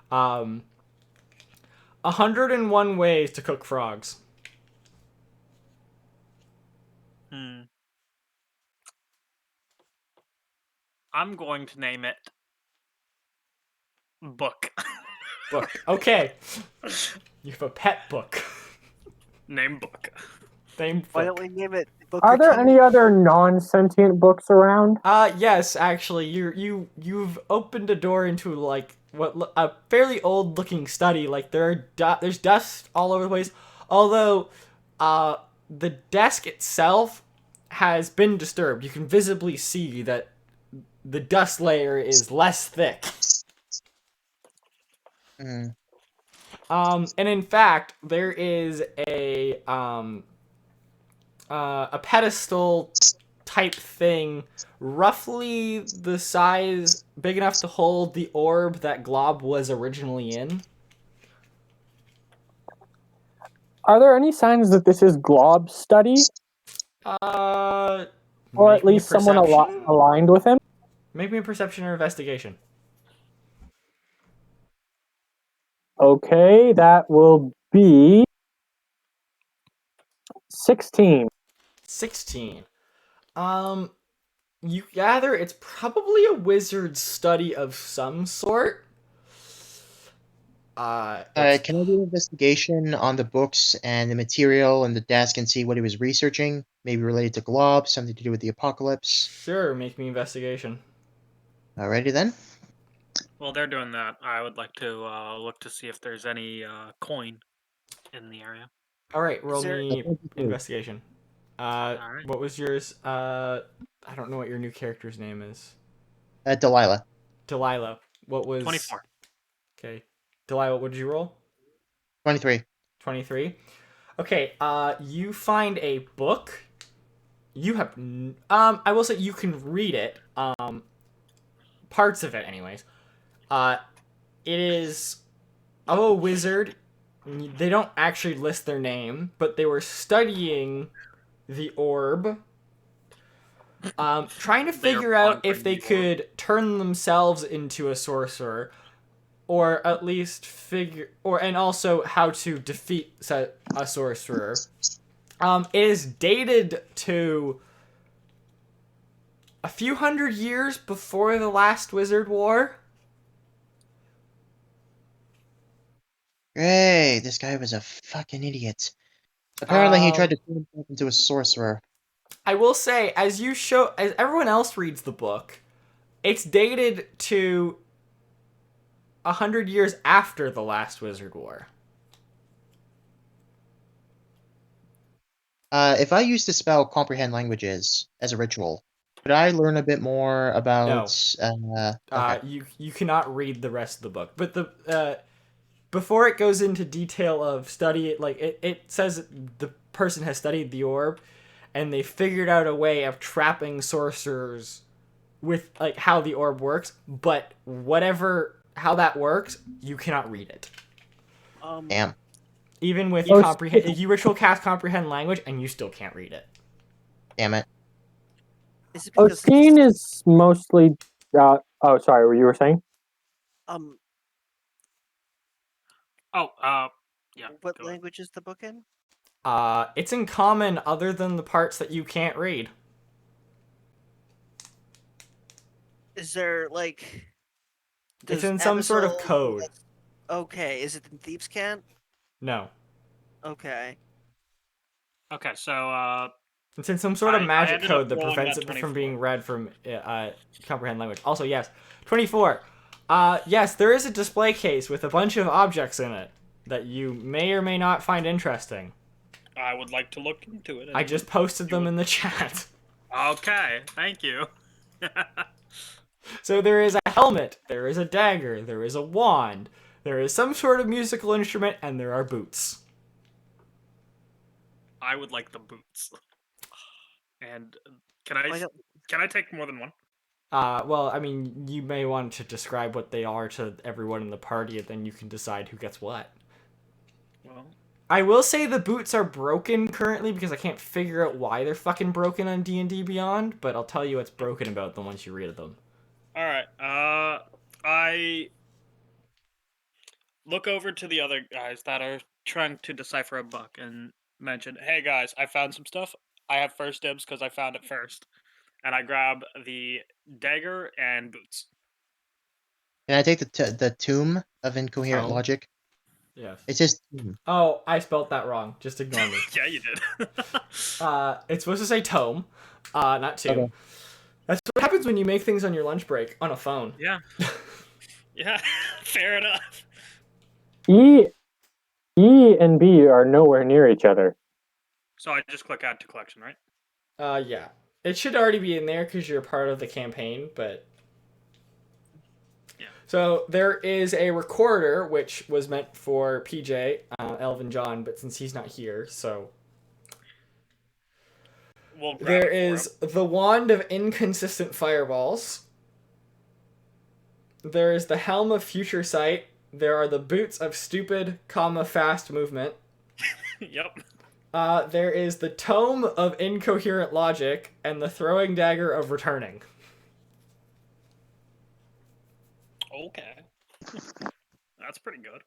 101 Ways to Cook Frogs. I'm going to name it Book. Book. Okay. You have a pet book. Name Book. Name book. Why don't we name it Book Are there King? any other non-sentient books around? Yes, actually, you've opened a door into like a fairly old looking study. Like there's dust all over the place. Although, the desk itself has been disturbed. You can visibly see that the dust layer is less thick. Mm. And in fact, there is a pedestal type thing, roughly the size, big enough to hold the orb that Glob was originally in. Are there any signs that this is Glob's study? Or Or at least someone aligned with him? Make me a perception or investigation. Okay, that will be 16. 16. You gather it's probably a wizard's study of some sort. Can I do an investigation on the books and the material and the desk and see what he was researching? Maybe related to Glob, something to do with the apocalypse. Sure, make me investigation. Alrighty then. While they're doing that, I would like to look to see if there's any coin in the area. All right, roll there- me investigation. Alright. What was yours? I don't know what your new character's name is. Delilah. Delilah. What was 24. Okay. Delilah, what did you roll? 23. 23. Okay, you find a book. You have I will say you can read it. Parts of it anyways. It is of a wizard. They don't actually list their name, but they were studying the orb. Trying to figure out if they could turn themselves into a sorcerer, or at least and also how to defeat a sorcerer. It is dated to a few hundred years before the last Wizard War. Hey, this guy was a fucking idiot. Apparently he tried to turn himself into a sorcerer. I will say, as everyone else reads the book, It's dated to 100 years after the last Wizard War. If I use the spell Comprehend Languages as a ritual, could I learn a bit more about? Okay. You cannot read the rest of the book, but the before it goes into detail of study, like it says the person has studied the orb, and they figured out a way of trapping sorcerers with like how the orb works. But how that works, you cannot read it. Damn. Even with you ritual cast comprehend language, and you still can't read it. Damn it. Is it because Ostein is mostly. Oh, sorry. What you were saying? Yeah. what go ahead. language is the book in? It's in common other than the parts that you can't read. Is there like? It's does in some sort of Abyssal- code. Okay, is it in Thieves' Cant? No. Okay. Okay, so It's in some sort of I magic ended up code that rolling prevents that it from 24. being read from comprehend language. Also, yes, 24. Yes, there is a display case with a bunch of objects in it that you may or may not find interesting. I would like to look into it. I just posted them in the chat. Okay, thank you. So there is a helmet, there is a dagger, there is a wand, there is some sort of musical instrument, and there are boots. I would like the boots. And can I I don't- take more than one? Well, I mean, you may want to describe what they are to everyone in the party, and then you can decide who gets what. Well, I will say the boots are broken currently because I can't figure out why they're fucking broken on D&D Beyond, but I'll tell you what's broken about them once you read them. all right. I look over to the other guys that are trying to decipher a book and mention, "Hey guys, I found some stuff. I have first dibs because I found it first." And I grab the dagger and boots. Can I take the Tomb of Incoherent Tome? Logic? Yes. It says tomb. Oh, I spelled that wrong. Just ignore me. Yeah, you did. It's supposed to say tome, not tomb. Okay. That's what happens when you make things on your lunch break on a phone. Yeah. Yeah, fair enough. E and B are nowhere near each other. So I just click add to collection, right? Yeah. It should already be in there because you're part of the campaign, but... Yeah. So there is a recorder, which was meant for PJ, Elven John, but since he's not here, so... We'll grab There it for is the Wand of Inconsistent Fireballs. There is the Helm of Future Sight. There are the Boots of Stupid, Fast Movement. him. Yep. There is the Tome of Incoherent Logic and the Throwing Dagger of Returning. Okay. That's pretty good.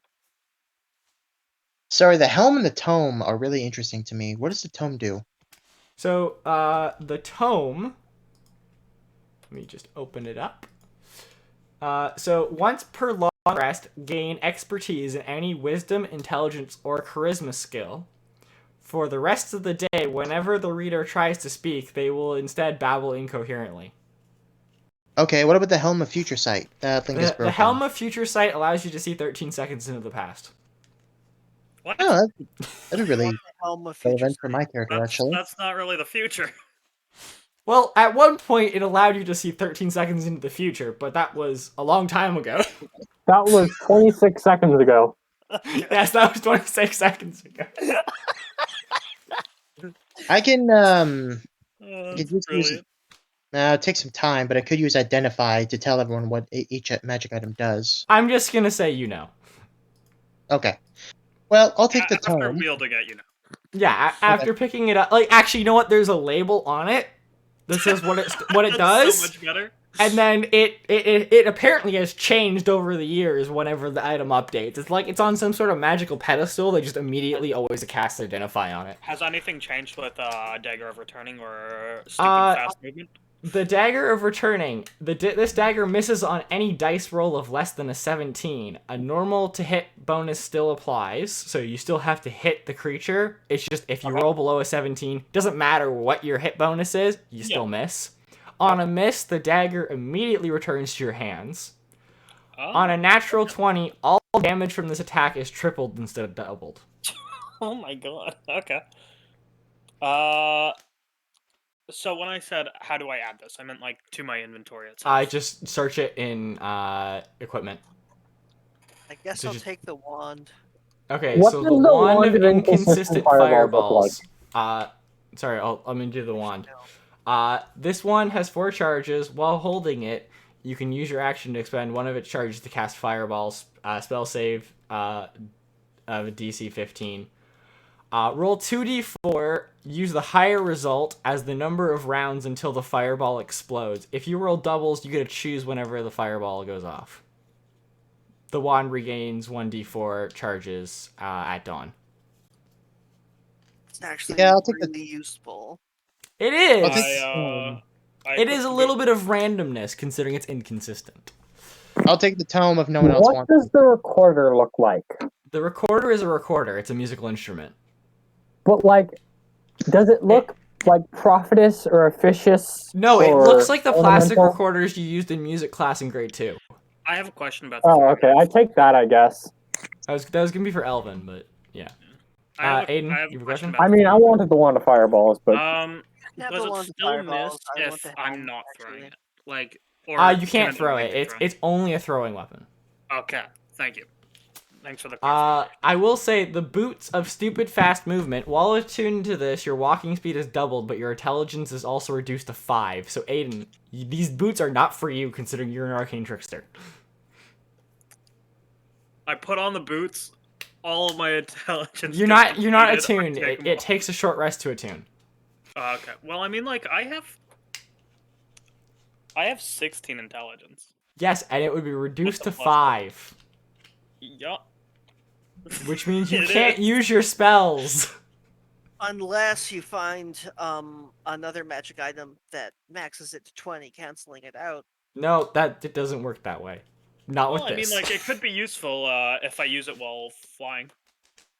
Sorry, the helm and the tome are really interesting to me. What does the tome do? So, the Tome... Let me just open it up. So, once per long rest, gain expertise in any wisdom, intelligence, or charisma skill. For the rest of the day, whenever the reader tries to speak, they will instead babble incoherently. Okay, what about the Helm of Future Sight? That thing is broken. The Helm of Future Sight allows you to see 13 seconds into the past. What? Oh, that'd really Helm of Future relevant for my character, actually. That's not really the future. Well, at one point, it allowed you to see 13 seconds into the future, but that was a long time ago. That was 26 seconds ago. Yes, that was 26 seconds ago. I can Oh, could that's use brilliant. it takes some time, but I could use Identify to tell everyone what each magic item does. I'm just gonna say you know. Okay. Well, I'll take the After tome. wielding it, you know. Yeah, after picking it up, like actually, you know what? There's a label on it that says what it That's does, so much better. and then it apparently has changed over the years whenever the item updates. It's like it's on some sort of magical pedestal that just immediately always cast Identify on it. Has anything changed with Dagger of Returning or Stupid Fast Movement? The Dagger of Returning. This dagger misses on any dice roll of less than a 17. A normal to hit bonus still applies, so you still have to hit the creature. It's just if you roll below a 17, doesn't matter what your hit bonus is, you still miss. On a miss, the dagger immediately returns to your hands. Oh. On a natural 20, all damage from this attack is tripled instead of doubled. Oh my god. Okay. So when I said how do I add this, I meant like to my inventory itself. I just search it in equipment. I guess So I'll just- take the wand. Okay, What so does the the wand wand of of inconsistent inconsistent fireballs fireballs. Sorry, let me do the wand. This one has 4 charges. While holding it, you can use your action to expend one of its charges to cast fireballs. Spell save of a DC 15. Roll 2d4. Use the higher result as the number of rounds until the fireball explodes. If you roll doubles, you get to choose whenever the fireball goes off. The wand regains 1d4 charges at dawn. It's actually Yeah, I'll take really useful. It is. I It is a quickly- little bit of randomness considering it's inconsistent. I'll take the tome if no one else What wants. does the recorder look like? The recorder is a recorder. It's a musical instrument. But like, does it look like prophetess or officious? No, it or looks like the plastic ornamental? recorders you used in music class in grade 2. I have a question about the Oh, fire. okay. I take that, I guess. That was gonna be for Elven, but yeah. Aiden, I have you have a a question question? about I mean, I wanted the wand of fireballs, but Yeah, does the it wand of still fireballs, miss I want if the I'm helm, not throwing actually. it? Like, or You can can't throw only it. be It's thrown? it's only a throwing weapon. Okay, thank you. Thanks for the clarification. I will say the boots of stupid fast movement. While attuned to this, your walking speed is doubled, but your intelligence is also reduced to 5. So Aiden, these boots are not for you considering you're an arcane trickster. I put on the boots. All of my intelligence. You're not depleted, I attuned. take 'em It off. takes a short rest to attune. Okay. Well, I mean, like, I have 16 intelligence. Yes, and it would be reduced to What's the plus? 5, Yup. which means you It can't is. use your spells. Unless you find another magic item that maxes it to 20, canceling it out. No, it doesn't work that way. Not Well, with I mean, this. like, it could be useful if I use it while flying.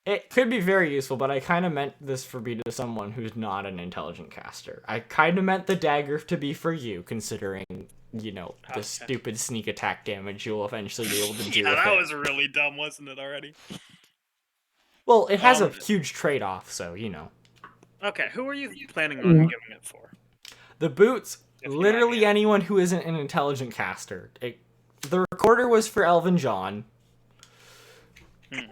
It could be very useful, but I kind of meant this for be to someone who's not an intelligent caster. I kind of meant the dagger to be for you, considering, the Okay. stupid sneak attack damage you'll eventually be able to do Yeah, with that it. was really dumb, wasn't it, already? Well, it has a Um, huge trade-off, so, Okay, who are you planning on giving it for? The boots, If you mind literally me anyone who isn't an intelligent caster. The recorder was for Elven John.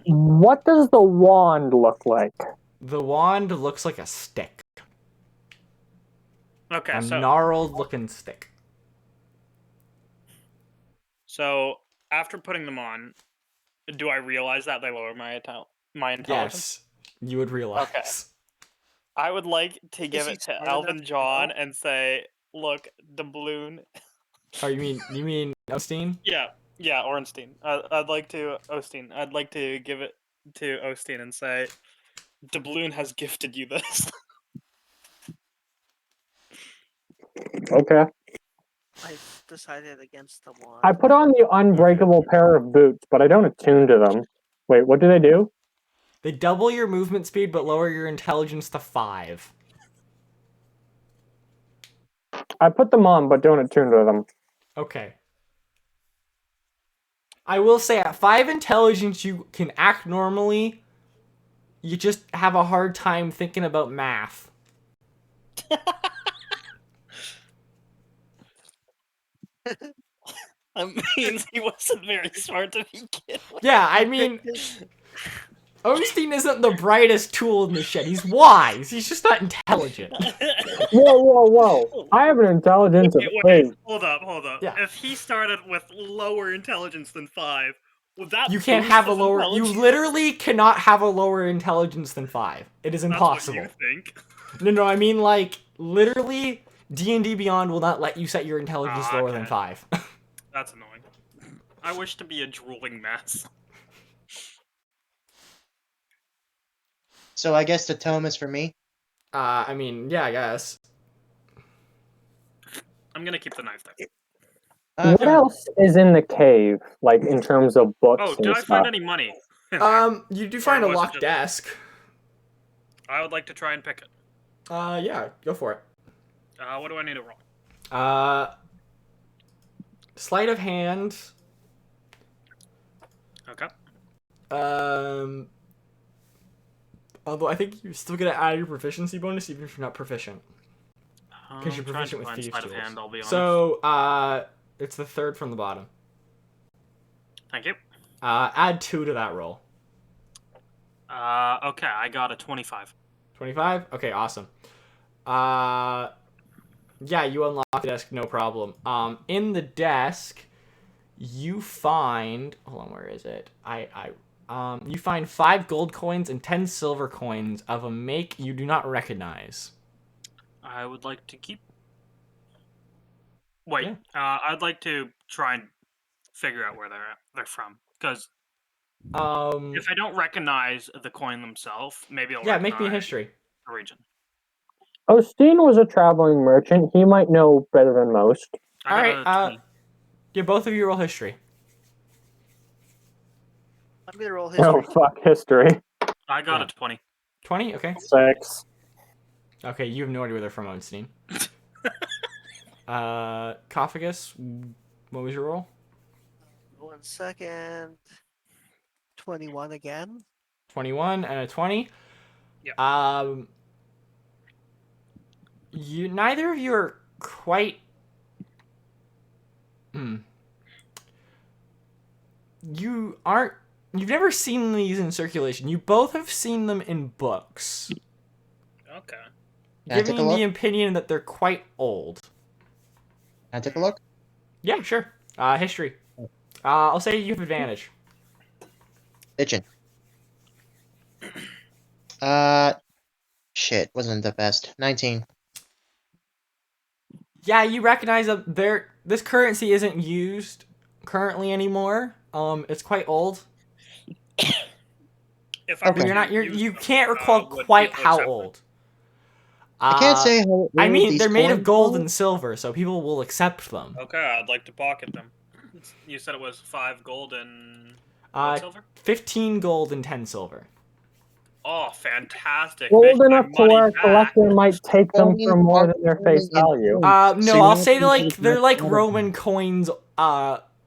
what does the wand look like? The wand looks like a stick. Okay, A so gnarled-looking stick. after putting them on, do I realize that they lower my intelligence? Yes, you would realize. I would like to give he it to smart Elven enough to John know? and say, "Look, the balloon." Oh, you mean Ostein? Yeah, Ornstein. I'd like to give it to Ostein and say, "Doubloon has gifted you this." Okay. I decided against the wand. I put on the unbreakable pair of boots, but I don't attune to them. Wait, what do they do? They double your movement speed but lower your intelligence to 5. I put them on, but don't attune to them. Okay. I will say at 5 intelligence you can act normally. You just have a hard time thinking about math. That means he wasn't very smart to begin with. Yeah, I mean, Ostein isn't the brightest tool in the shed. He's wise. He's just not intelligent. Whoa. I have an intelligence of Wait, 8. hold up. Yeah. If he started with lower intelligence than 5, would that You can't boost have a his lower. You intelligence? literally cannot have a lower intelligence than 5. It is That's impossible. what you think. No, I mean like literally. D&D Beyond will not let you set your intelligence lower than okay. 5. That's annoying. I wish to be a drooling mess. So I guess the tome is for me. I mean, yeah, I guess. I'm gonna keep the knife there. What else is in the cave, like in terms of books Oh, did and I stuff? find any money? in there? You do find a was it locked just- desk. I would like to try and pick it. Yeah, go for it. What do I need to roll? Sleight of hand. Okay. Although I think you're still gonna add your proficiency bonus even if you're not proficient. Because you're I'm trying to proficient with find thieves' sleight of tools. hand, I'll be honest. So, it's the third from the bottom. Thank you. Add 2 to that roll. Okay, I got a 25. 25? Okay, awesome. Yeah, you unlock the desk, no problem. In the desk, you find... Hold on, where is it? You find 5 gold coins and 10 silver coins of a make you do not recognize. I would like to keep... Wait, Yeah. I'd like to try and figure out where they're from. Because if I don't recognize the coin themselves, maybe I'll Yeah, recognize make me a history. the region. Ostein was a traveling merchant. He might know better than most. I got a 20. Yeah, both of you roll history. I'm gonna roll Oh, history. fuck history. I got a 20. 20? Okay. 6. Okay, you have no idea where they're from, Ostein. Cophagus, what was your roll? 1 second. 21 again. 21 and a 20. Yeah. Neither of you are quite... You've never seen these in circulation. You both have seen them in books. Okay. Can I take a Giving look? the opinion that they're quite old. Can I take a look? Yeah, sure. History. I'll say you have advantage. Bitchin'. Shit, wasn't the best. 19. Yeah, you recognize that this currency isn't used currently anymore. It's quite old. If I Okay. were to use You them, can't recall would quite people how accept them? old. I can't say how old I mean, these they're made of coins gold are. and silver, so people will accept them. Okay, I'd like to pocket them. You said it was 5 gold and what silver? 15 gold and 10 silver. Oh, fantastic! Old Make my enough to money where a back. collector might take them for more than their face value. No, So I'll you say have to take they're that like out of Roman them. coins.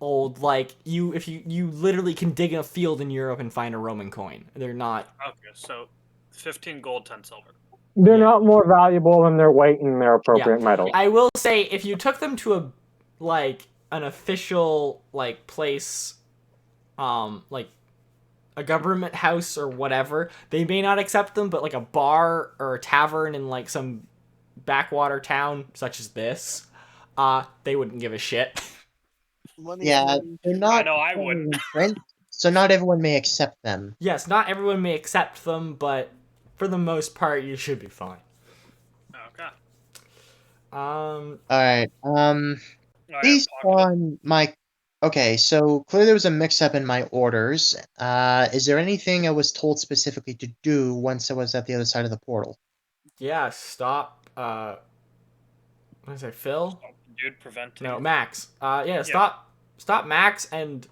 Old. Like if you literally can dig in a field in Europe and find a Roman coin. They're not. Okay, so 15 gold, 10 silver. They're Yeah. not more valuable than their weight in their appropriate metal. I will say if you took them to an official place, like a government house or whatever, they may not accept them, but like a bar or a tavern in like some backwater town such as this, they wouldn't give a shit. Money's Yeah, money. they're not. I know I wouldn't. in print, so not everyone may accept them. Yes, not everyone may accept them, but for the most part, you should be fine. Okay. Alright, I based have pocketed. on my... Okay, so clearly there was a mix-up in my orders. Is there anything I was told specifically to do once I was at the other side of the portal? Yeah, stop. What did I say, Phil? Stop the dude preventing. No, Max. Yeah, stop Max and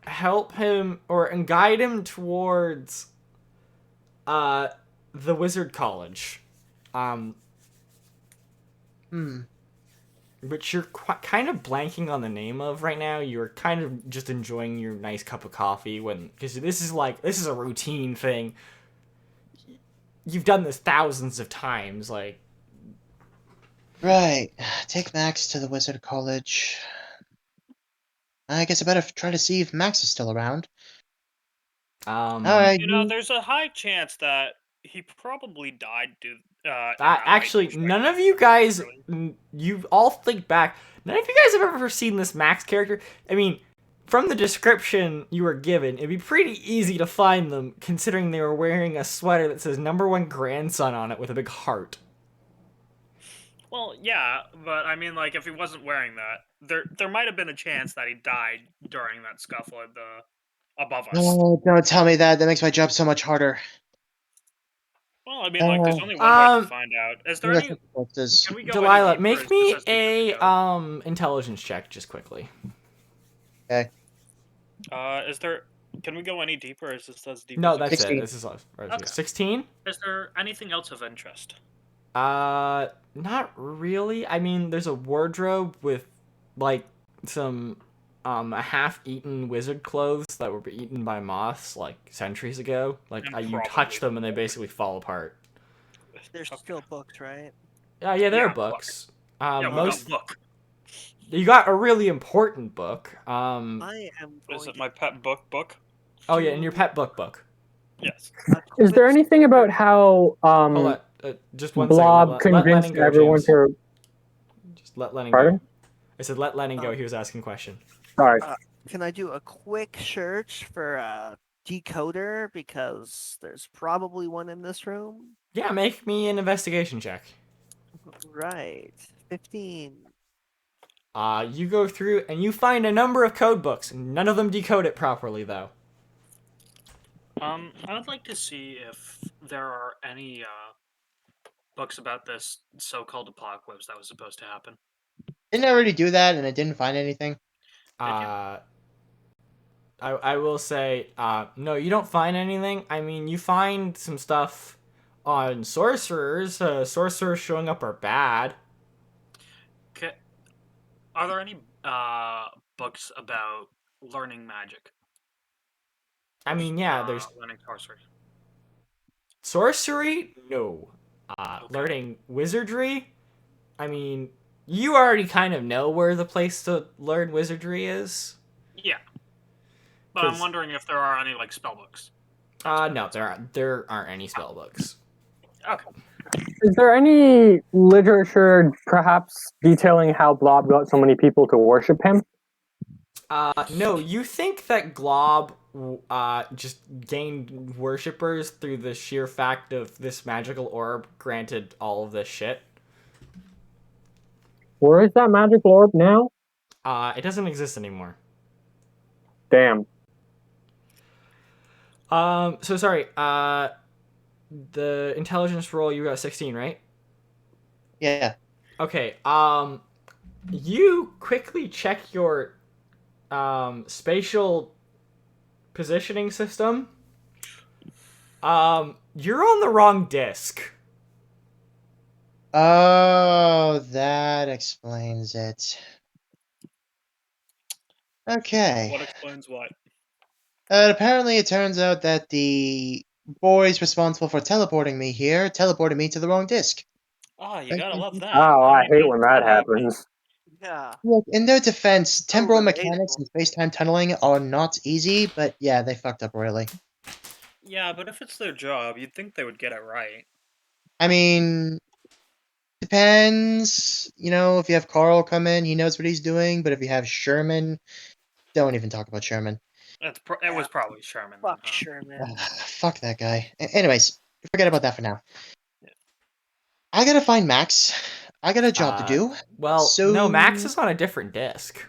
help him and guide him towards the Wizard College. Which you're kind of blanking on the name of right now. You're kind of just enjoying your nice cup of coffee because this is a routine thing. You've done this thousands of times, like. Right, take Max to the Wizard College. I guess I better try to see if Max is still around. Alright. There's a high chance that he probably died due. Actually, none of you guys, you all think back, none of you guys have ever seen this Max character. I mean, from the description you were given, it'd be pretty easy to find them, considering they were wearing a sweater that says #1 grandson on it with a big heart. Well, yeah, but I mean, like, if he wasn't wearing that, there might have been a chance that he died during that scuffle at the above us. Oh, don't tell me that. That makes my job so much harder. Well, I mean, like, there's only one way to find out. Is there any? Consequences. Can we go Delilah, any deeper? make Is me this as deep as we a go? intelligence check just quickly. Okay. Is there? Can we go any deeper? Or is this as deep? No, as that's 16. it. This is us. Okay. 16? Is there anything else of interest? Not really. I mean, there's a wardrobe with like some a half-eaten wizard clothes that were eaten by moths like centuries ago. Like And you touch them and they basically fall apart. There's Okay. still books, right? Yeah, there are Yeah, books. Yeah, we got Most a book. you got a really important book. I am Is going it to my pet book? Oh yeah, in your do pet book. Yes. a Is there quick anything about search. how Hold on, just 1 second. Blob Let Lenin convinced go, everyone James. to? Just let Lenin go. Pardon? I said let Lenin go. Um, He was asking a question. Sorry. Can I do a quick search for a decoder because there's probably one in this room? Yeah, make me an investigation check. Right. 15. You go through and you find a number of code books. None of them decode it properly, though. I would like to see if there are any books about this so-called apocalypse that was supposed to happen. Didn't I already do that and I didn't find anything? Did you? I will say, no, you don't find anything. I mean, you find some stuff on sorcerers. Sorcerers showing up are bad. Are there any books about learning magic? I mean, yeah, there's learning sorcery. sorcery. No. Okay. Learning wizardry. I mean, you already kind of know where the place to learn wizardry is. Yeah, but I'm 'Cause- wondering if there are any like spell books. No, there aren't any spell books. Okay. Is there any literature, perhaps detailing how Blob got so many people to worship him? No, you think that Glob just gained worshippers through the sheer fact of this magical orb granted all of this shit? Where is that magical orb now? It doesn't exist anymore. Damn. So sorry, the intelligence roll, you got 16, right? Yeah. Okay, you quickly check your, spatial positioning system. You're on the wrong disc. Oh, that explains it. Okay. What explains what? Apparently, it turns out that the boys responsible for teleporting me here teleported me to the wrong disc. Ah, you gotta love that. Oh, I mean, hate that's when that so happy. happens. Yeah. Look, in their defense, temporal mechanics relatable. and space-time tunneling are not easy, but yeah, they fucked up royally. Yeah, but if it's their job, you'd think they would get it right. I mean, depends. You know, if you have Carl come in, he knows what he's doing, but if you have Sherman, don't even talk about Sherman. It was probably Sherman. Fuck huh? Sherman. Fuck that guy. Anyways, forget about that for now. I gotta find Max. I got a job to do. Well, So no, Max is on a different disc.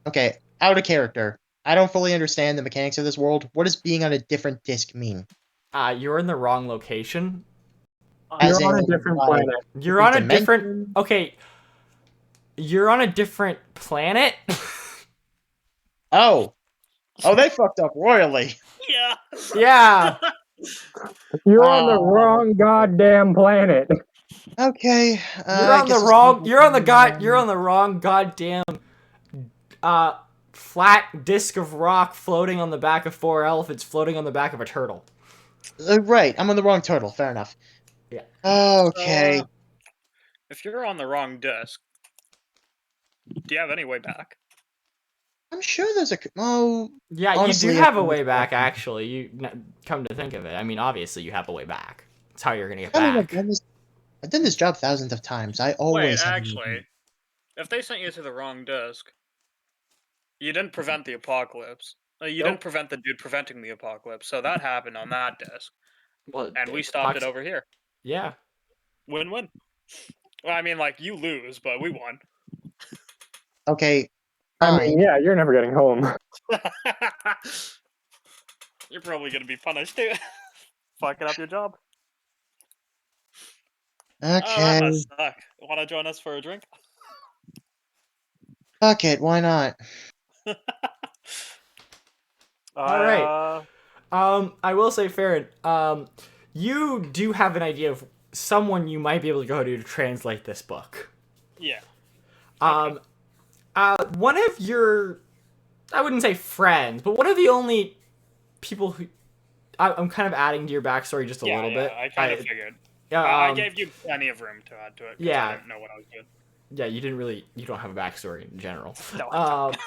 Okay, out of character. I don't fully understand the mechanics of this world. What does being on a different disc mean? You're in the wrong location. As You're on a in, different like, planet. You're on a different. dimension? Okay. You're on a different planet. Oh, they fucked up royally. Yeah. Yeah. You're on the Oh. wrong goddamn planet. Okay. You're I on the guess wrong. You're on the wrong goddamn. Flat disc of rock floating on the back of 4 elephants, floating on the back of a turtle. Right, I'm on the wrong turtle. Fair enough. Yeah. Okay. So, if you're on the wrong disc, do you have any way back? I'm sure there's a. Oh, Yeah, honestly, you do if have a I was way back. walking- Actually, come to think of it. I mean, obviously, you have a way back. That's how you're gonna get I mean, back. I've done this job thousands of times. I Wait, always have. actually, if they sent you to the wrong disc, you didn't prevent the apocalypse. You didn't Nope. prevent the dude preventing the apocalypse, so that happened on that disc, Well, and we stopped it over here. Yeah. Win-win. Well, I mean, like, you lose, but we won. Okay. I Fine. mean, yeah, you're never getting home. You're probably gonna be punished too. Fucking up your job. Oh, that Okay. must suck. Want to join us for a drink? Fuck it. Why not? All right. I will say, Farron, you do have an idea of someone you might be able to go to translate this book. Yeah. One of your, I wouldn't say friends, but one of the only people who, I'm kind of adding to your backstory just a Yeah, little yeah, bit. I kind of figured. Yeah, I gave you plenty of room to add to it because yeah. I didn't know what I was doing. Yeah, you don't have a backstory in general. No, I don't.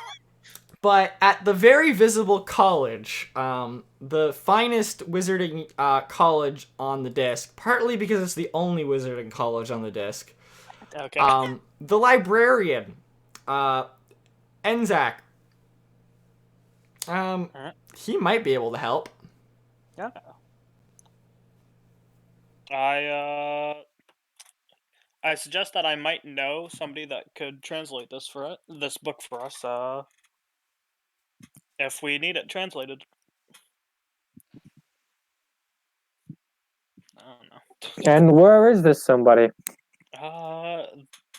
But at the very visible college, the finest wizarding college on the disc, partly because it's the only wizarding college on the disc, Okay. the librarian, Enzak, he might be able to help. Yeah. I suggest that I might know somebody that could translate this book for us. If we need it translated. I don't know. And where is this somebody?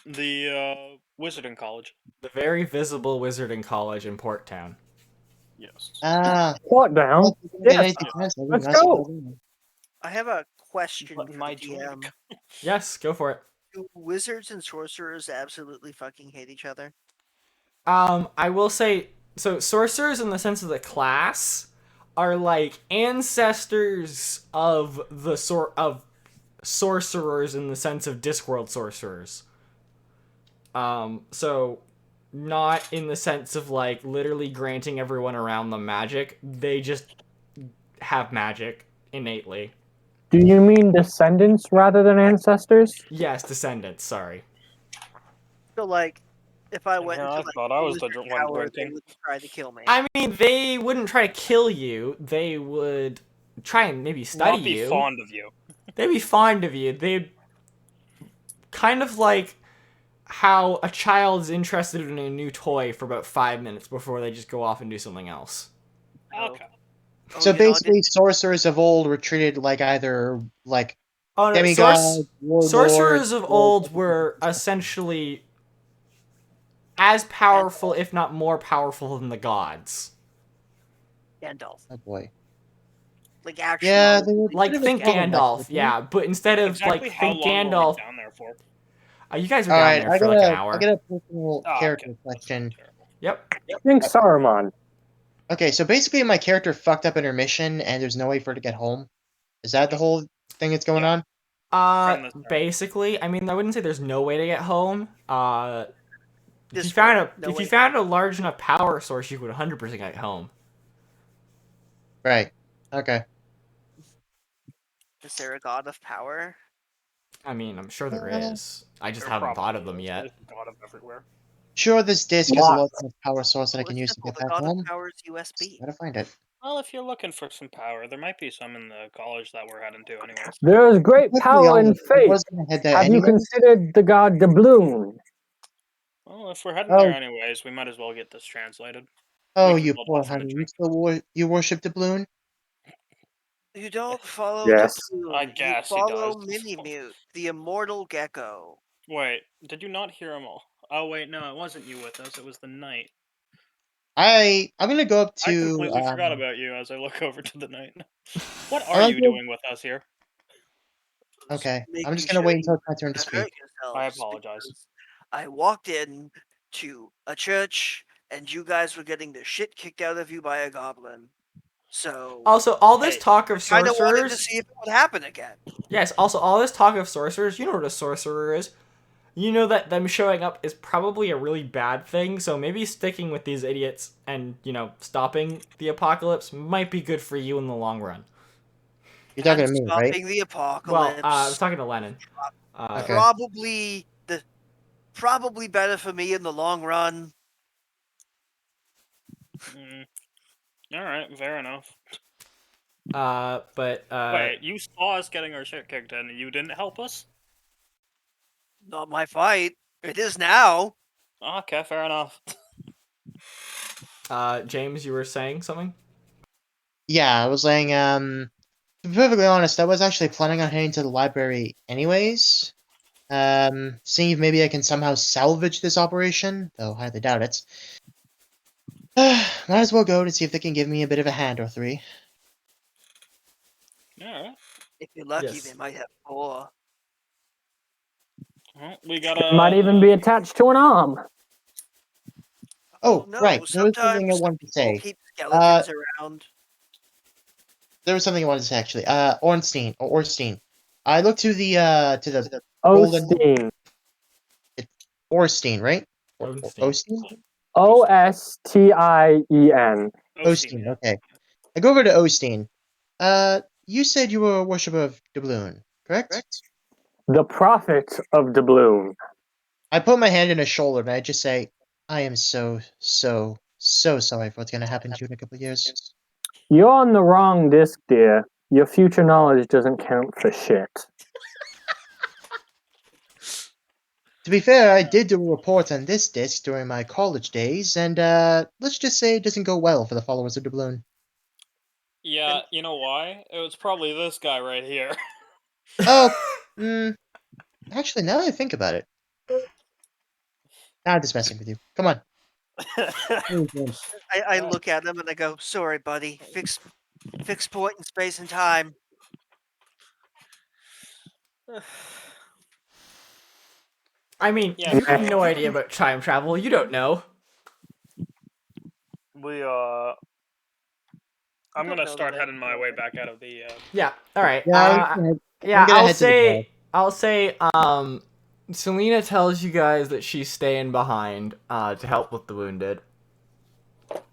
The Wizarding College. The very visible wizarding college in Porttown. Yes. What down? Yes, let's go. I have a question But for my the DM. drink. Yes, go for it. Do wizards and sorcerers absolutely fucking hate each other? I will say, so sorcerers in the sense of the class are like ancestors of the of sorcerers in the sense of Discworld sorcerers. So not in the sense of like literally granting everyone around them magic. They just have magic innately. Do you mean descendants rather than ancestors? Yes, descendants, sorry. So, like, if I went Yeah, into I like, thought I was the wizard one tower, they drinking. would try to kill me. I mean, they wouldn't try to kill you. They would try and maybe study Not be you. fond of you. They'd be fond of you. They'd kind of like how a child's interested in a new toy for about 5 minutes before they just go off and do something else. Okay. So basically, sorcerers of old were treated like either like Oh no, demigods, warlords, sorcerers of old were essentially as powerful, if not more powerful, than the gods. Gandalf. Oh boy. Like, actually. Yeah, they were Like, think Gandalf, yeah, but instead of, Exactly like, how think long Gandalf... were we down there for? You guys were down there for, like, an hour. I got a personal Oh, character okay. question. Yep. I think Saruman. Okay, so basically my character fucked up in her mission and there's no way for her to get home. Is that the whole thing that's going on? Basically, I mean, I wouldn't say there's no way to get home. If you found a large enough power source, you would 100% get home. Right. Okay. Is there a god of power? I mean, I'm sure there is. I just haven't thought of them yet. There's a god of everywhere. Sure, this disc has a lot of power source that I Well, can it's use to simple. get The back god home. of power is USB. Gotta find it. Well, if you're looking for some power, there might be some in the college that we're heading to anyways. There is great Let's be power in honest, I faith. was gonna head there Have you anyways. considered the god Doubloon? Well, if we're heading there anyways, we might as well get this translated. Oh, We can you build poor off of the honey. You drink. still you worship Doubloon? You don't follow Yes. Doubloon. I guess you he follow does. Minimute, the immortal gecko. Wait, did you not hear him all? Oh wait, no, it wasn't you with us. It was the knight. I'm gonna go up to. I completely forgot about you as I look over to the knight. What I'm are you gonna- doing with us here? Okay, I'm Making just gonna sure wait until you it's my turn to don't speak. hurt yourselves, I apologize. because I walked in to a church and you guys were getting the shit kicked out of you by a goblin. So Also, all this Hey, talk of kind of wanted to sorcerers... see if it would happen again. Yes, also, all this talk of sorcerers, you know what a sorcerer is. You know that them showing up is probably a really bad thing, so maybe sticking with these idiots and, stopping the apocalypse might be good for you in the long run. You're talking to me, right? Stopping the Well, apocalypse. I was talking to Lenin. Okay. Probably better for me in the long run. All right, fair enough. Wait, you saw us getting our shit kicked in, and you didn't help us? Not my fight. It is now. Okay, fair enough. James, you were saying something? Yeah, I was saying, to be perfectly honest, I was actually planning on heading to the library anyways. Seeing if maybe I can somehow salvage this operation, though I highly doubt it. Might as well go to see if they can give me a bit of a hand or three. Alright. If you're lucky, Yes. they might have 4. Well, we It gotta. might even be attached to an arm. Oh, no, right. There was something I sometimes wanted to people say. keep skeletons around. There was something I wanted to say actually. Ornstein. I looked to the golden Ostein. Ornstein, right? Odenstein. Osteen? Ostien. Osteen, Yeah. okay. I go over to Osteen. You said you were a worshiper of Doubloon, correct? The prophet of doubloon. I put my hand in his shoulder and I just say, I am so sorry for what's gonna happen to you in a couple of years. You're on the wrong disc, dear. Your future knowledge doesn't count for shit. To be fair, I did do a report on this disc during my college days, and let's just say it doesn't go well for the followers of Doubloon. Yeah, you know why? It was probably this guy right here. Oh, actually, now that I think about it, I'm just messing with you. Come on. I look at him and I go, "Sorry, buddy. Fix point in space and time." I mean, Yeah, you have so- no idea about time travel. You don't know. We I'm don't gonna know the start way heading my to way it. back out of the. Yeah. All right. Yeah, I'm Yeah. gonna head to the I'll say. Selina tells you guys that she's staying behind. To help with the wounded.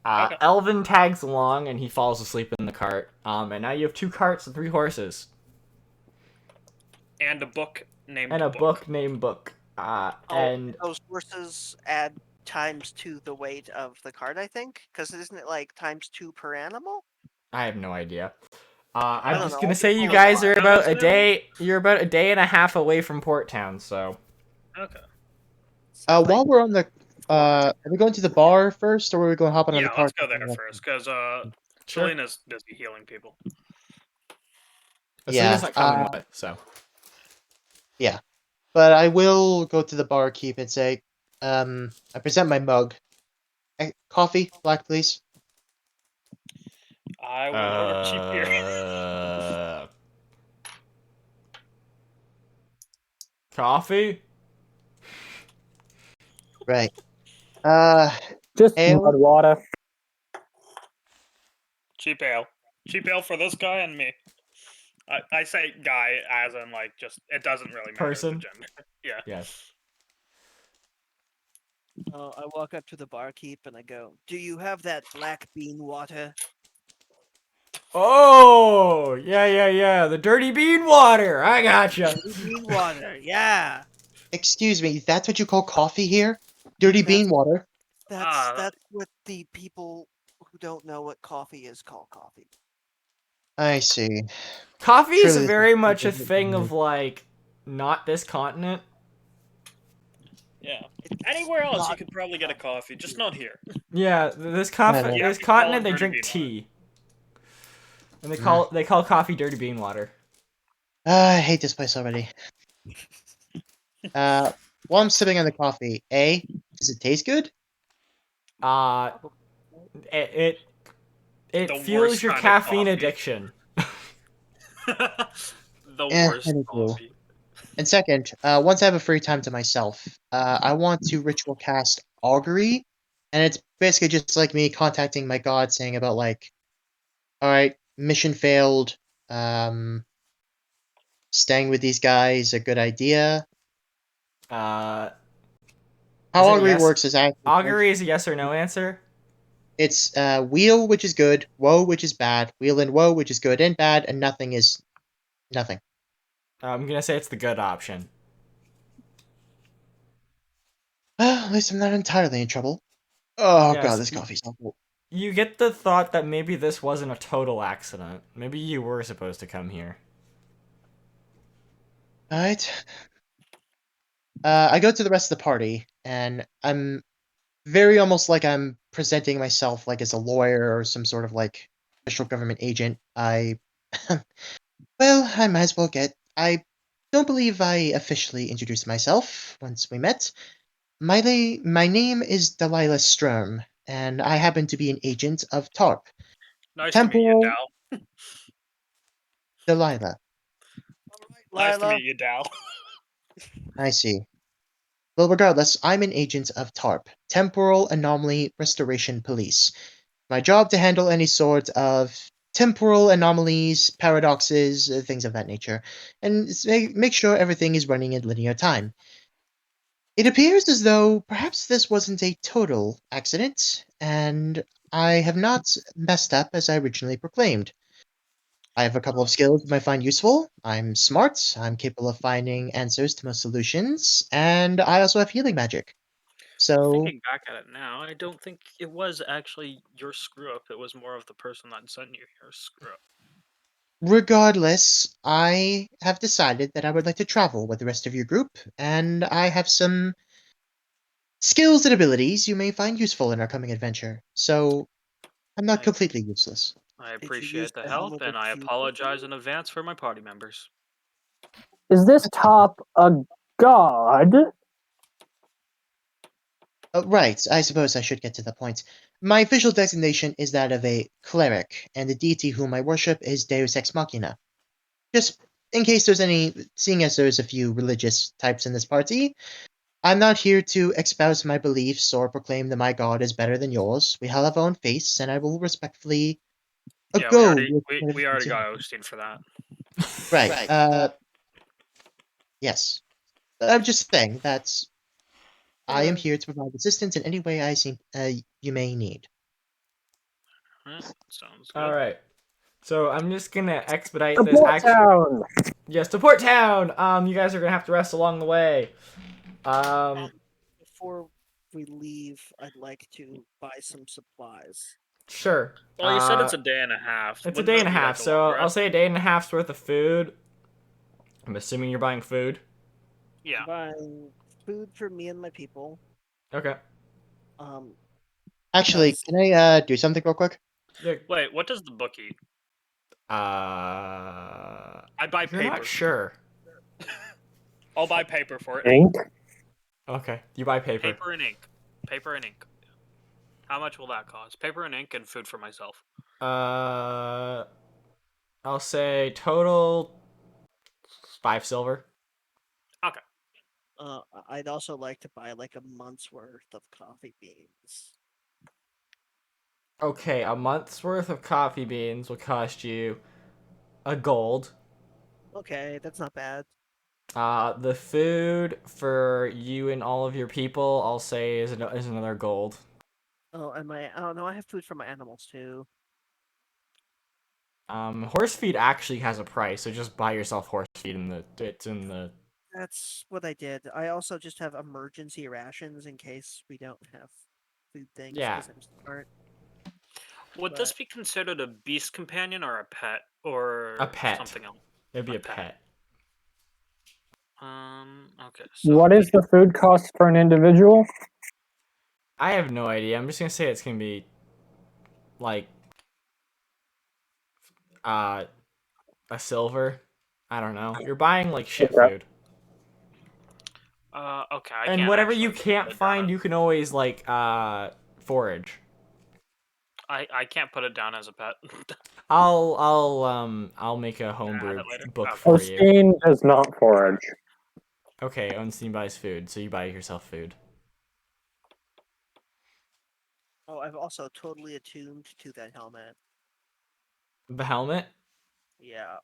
Okay. Elven tags along and he falls asleep in the cart. And now you have 2 carts and 3 horses And a book named and a book named Book. And those horses add ×2 the weight of the cart, I think, because isn't it like ×2 per animal? I have no idea. I I'm don't just know. gonna I say just you pulled guys are it up. about a day. You're about a day and a half away from Port Town, so. Okay. Sounds like while we're on the, are we going to the bar first, or are we going to hop on the Yeah, car? let's go there first, because Sure. Selena's busy healing people. Yeah, Selena's not coming with, so. yeah. But I will go to the barkeep and say, I present my mug. Coffee, black, please. I will order cheap beer. Coffee? Right. Just Ale? mud water. Cheap ale. Cheap ale for this guy and me. I say guy as in like just it doesn't really matter Person? the gender. Yeah. Yes. I walk up to the barkeep and I go, "Do you have that black bean water?" Oh, yeah. The dirty bean water. I gotcha. Bean water, yeah. Excuse me, that's what you call coffee here? Dirty bean water? That's what the people who don't know what coffee is call coffee. I see. Coffee is Surely this very is much a something thing new. of like not this continent. Yeah. Anywhere else you not- could probably get a coffee, just not here. Yeah, this Yeah, this you call continent it they dirty drink bean tea, and they call coffee dirty bean water. I hate this place already. While I'm sipping on the coffee, does it taste good? It The fuels worst your kind of caffeine coffee. addiction. The worst anywho. coffee. And second, once I have a free time to myself, I want to ritual cast augury, and it's basically just like me contacting my god, saying about like, all right, mission failed. Staying with these guys a good idea. Uh, How is it augury yes? works is actually Augury is a yes or no answer. it's wheel, which is good, woe, which is bad, wheel and woe, which is good and bad, and nothing is nothing. I'm gonna say it's the good option. Well, at least I'm not entirely in trouble. Oh Yes, god, this coffee's awful. You get the thought that maybe this wasn't a total accident. Maybe you were supposed to come here. Alright. I go to the rest of the party, and I'm very almost like I'm presenting myself like as a lawyer or some sort of like official government agent. Well, I might as well get. I don't believe I officially introduced myself once we met. My name is Delilah Sturm, and I happen to be an agent of TARP. Nice to meet you, Temple Dal. Delilah. Nice to Lila. meet you, Dal. I see. Well, regardless, I'm an agent of TARP, Temporal Anomaly Restoration Police. My job to handle any sort of temporal anomalies, paradoxes, things of that nature, and make sure everything is running in linear time. It appears as though perhaps this wasn't a total accident, and I have not messed up as I originally proclaimed. I have a couple of skills you might find useful. I'm smart, I'm capable of finding answers to most solutions, and I also have healing magic. So, Thinking back at it now, I don't think it was actually your screw up. It was more of the person that sent you here screw up. regardless, I have decided that I would like to travel with the rest of your group, and I have some skills and abilities you may find useful in our coming adventure. So, I'm not I, completely useless. I Did you use appreciate the the help, helmet of and I futility? apologize in advance for my party members. Is this top a god? Right, I suppose I should get to the point. My official designation is that of a cleric, and the deity whom I worship is Deus Ex Machina. Just in case there's any, seeing as there's a few religious types in this party, I'm not here to espouse my beliefs or proclaim that my god is better than yours. We all have our own faiths, and I will respectfully Yeah, go with we already got Ostein for that. Right, yes. I'm just saying that I am here to provide assistance in any way I seem you may need. Sounds All good. right. So I'm just gonna expedite this. Support town. Yes, to Port Town. You guys are gonna have to rest along the way. And before we leave, I'd like to buy some supplies. Sure. Well, you said it's a day and a half. It's a Wouldn't day that and a be half, like a long so I'll rest? say a day and a half's worth of food. I'm assuming you're buying food. Yeah. Buying food for me and my people. Okay. Um, Actually, because can I do something real quick? Yeah. Wait, what does the book eat? I buy You're not paper. sure. I'll buy paper for it. Ink. Okay, you buy paper. Paper and ink. Paper and ink. How much will that cost? Paper and ink and food for myself. Uh, I'll say total 5 silver. Okay. I'd also like to buy like a month's worth of coffee beans. Okay, a month's worth of coffee beans will cost you a gold. Okay, that's not bad. The food for you and all of your people, I'll say, is another gold. Oh, and my oh no, I have food for my animals too. Horse feed actually has a price, so just buy yourself horse feed it's in the. That's what I did. I also just have emergency rations in case we don't have food things Yeah. because I'm smart. Would this be considered a beast companion or a pet or A pet. something else? It'd be a pet. Okay. So What is the food cost for an individual? I have no idea. I'm just gonna say it's gonna be like a silver. I don't know. You're buying like shit Okay. food. Okay. I And can't whatever you actually can't put it find, down. you can always like forage. I can't put it down as a pet. I'll make a Can I add homebrew it later? book Okay. for you. Ostein does not forage. Okay, Unseen buys food, so you buy yourself food. Oh, I've also totally attuned to that helmet. The helmet? Yeah.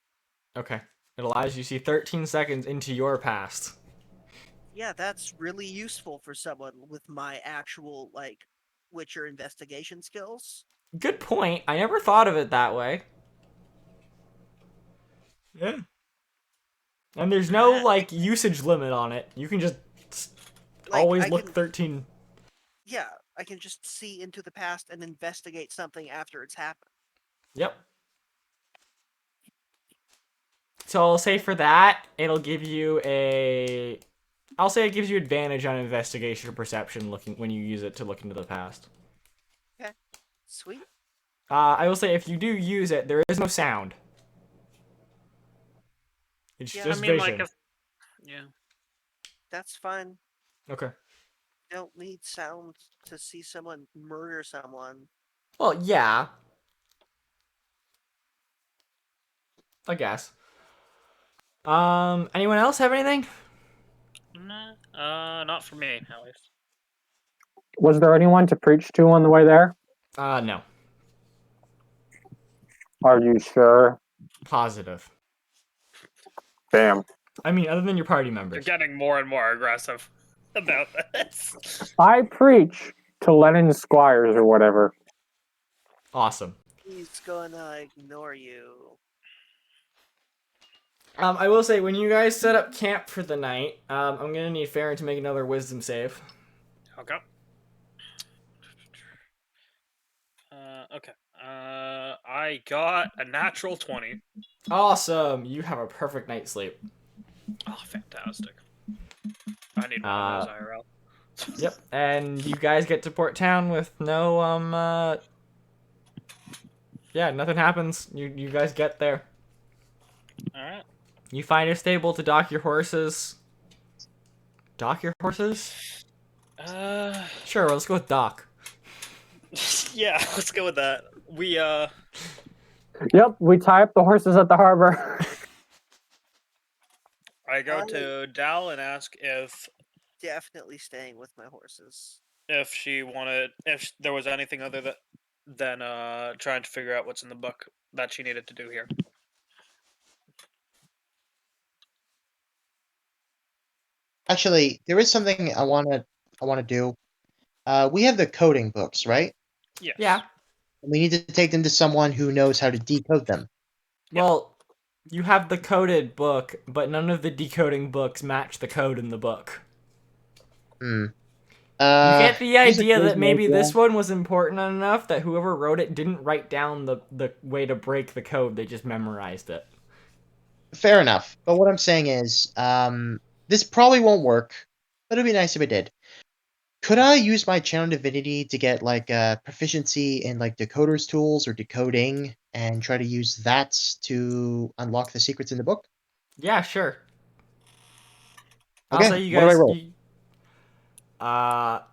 Okay. It allows you to see 13 seconds into your past. Yeah, that's really useful for someone with my actual like Witcher investigation skills. Good point. I never thought of it that way. Yeah. And there's no like usage limit on it. You can just Like, always I look can 13. Yeah, I can just see into the past and investigate something after it's happened. Yep. So I'll say for that, it'll give you a. I'll say it gives you advantage on investigation or perception looking when you use it to look into the past. Okay. Sweet. I will say if you do use it, there is no sound. It's Yeah, just I mean, vision. like, yeah. That's fine. Okay. Don't need sound to see someone murder someone. Well, yeah. I guess. Anyone else have anything? Nah, not for me, at least. Was there anyone to preach to on the way there? No. Are you sure? Positive. Damn. I mean, other than your party You're members. getting more and more aggressive about this. I preach to Lenin squires or whatever. Awesome. He's gonna ignore you. I will say, when you guys set up camp for the night, I'm gonna need Farron to make another wisdom save. Okay. Okay. I got a natural 20. Awesome! You have a perfect night's sleep. Oh, fantastic. I need one of those IRL. Yep, and you guys get to Port Town with no, yeah, nothing happens. You guys get there. Alright. You find a stable to dock your horses. Dock your horses? Sure, let's go with dock. Yeah, let's go with that. We, Yep, we tie up the horses at the harbor. I go to Dal and ask if Definitely staying with my horses. she wanted, if there was anything other than trying to figure out what's in the book that she needed to do here. Actually, there is something I wanna do. We have the coding books, right? Yes. Yeah. We need to take them to someone who knows how to decode them. Yep. Well, you have the coded book, but none of the decoding books match the code in the book. Hmm. You get the here's a idea that crazy maybe idea. this one was important enough that whoever wrote it didn't write down the way to break the code, they just memorized it. Fair enough. But what I'm saying is, this probably won't work, but it'd be nice if it did. Could I use my channel divinity to get like proficiency in like decoders tools or decoding and try to use that to unlock the secrets in the book? Yeah, sure. Okay, Also, you what do I guys... roll?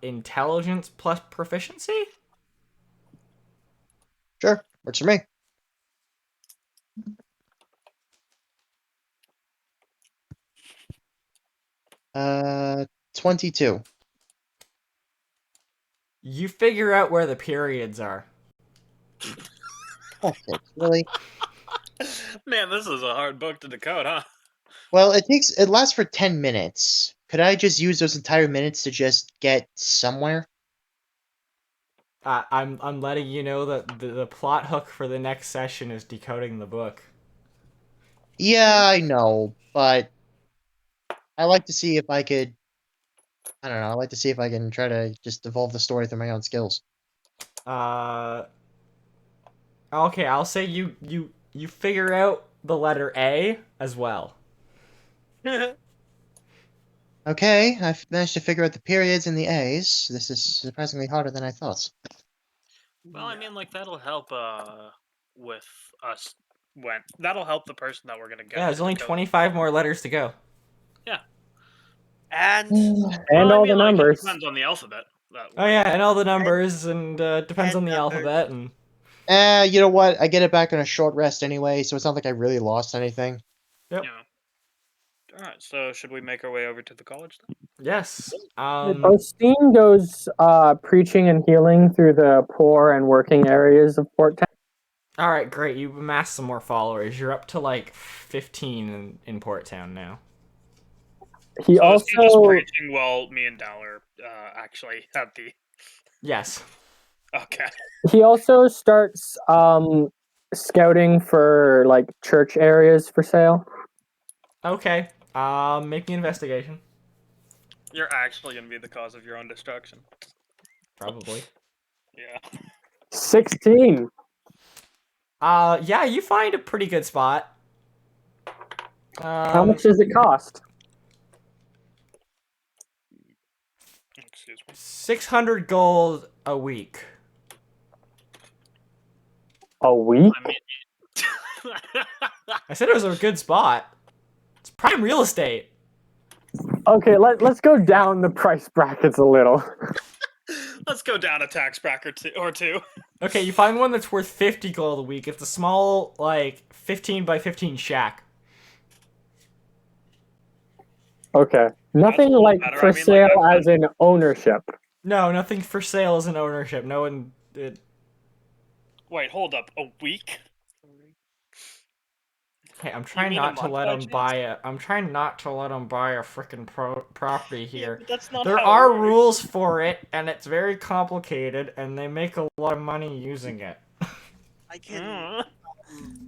Intelligence plus proficiency? Sure, works for me. 22. You figure out where the periods are. Oh, shit, really? Man, this is a hard book to decode, huh? Well, it lasts for 10 minutes. Could I just use those entire minutes to just get somewhere? I'm letting you know that the plot hook for the next session is decoding the book. Yeah, I know, but I like to see if I could. I don't know. I like to see if I can try to just evolve the story through my own skills. Okay, I'll say you figure out the letter A as well. Okay, I've managed to figure out the periods and the A's. This is surprisingly harder than I thought. Well, I mean, like, that'll help, with us that'll help the person that we're gonna get. Yeah, there's to only decode. 25 more letters to go. Yeah. And And Well, I all mean, the like, it numbers. depends on the alphabet. Oh yeah, and all the numbers, and depends and on the numbers. alphabet, and You know what? I get it back on a short rest anyway, so it's not like I really lost anything. Yep. Yeah. Alright, so should we make our way over to the college then? yes. Ostein goes preaching and healing through the poor and working areas of Port Town. All right, great. You've amassed some more followers. You're up to like 15 in Port Town now. He So is he just also preaching while me and Dal are actually at the... Yes. Okay. starts scouting for like church areas for sale. Okay. Make me an investigation. You're actually gonna be the cause of your own destruction. Probably. Yeah. 16. Yeah, you find a pretty good spot. How much does it cost? Excuse me. 600 gold a week. A week? I mean... I said it was a good spot. It's prime real estate. Okay, let's go down the price brackets a little. Let's go down a tax bracket or two. Okay, you find one that's worth 50 gold a week. It's a small, like, 15 by 15 shack. Okay. Nothing little like better. for I mean, like, sale I've as in ownership. No, nothing for sale is an ownership. No one. Wait, hold up. A week? Hey, I'm You trying mean a not to month let by him chance? buy a. I'm trying not to let him buy a freaking property Yeah, here. but that's not There how it are works. rules for it, and it's very complicated, and they make a lot of money using it. I can Mm.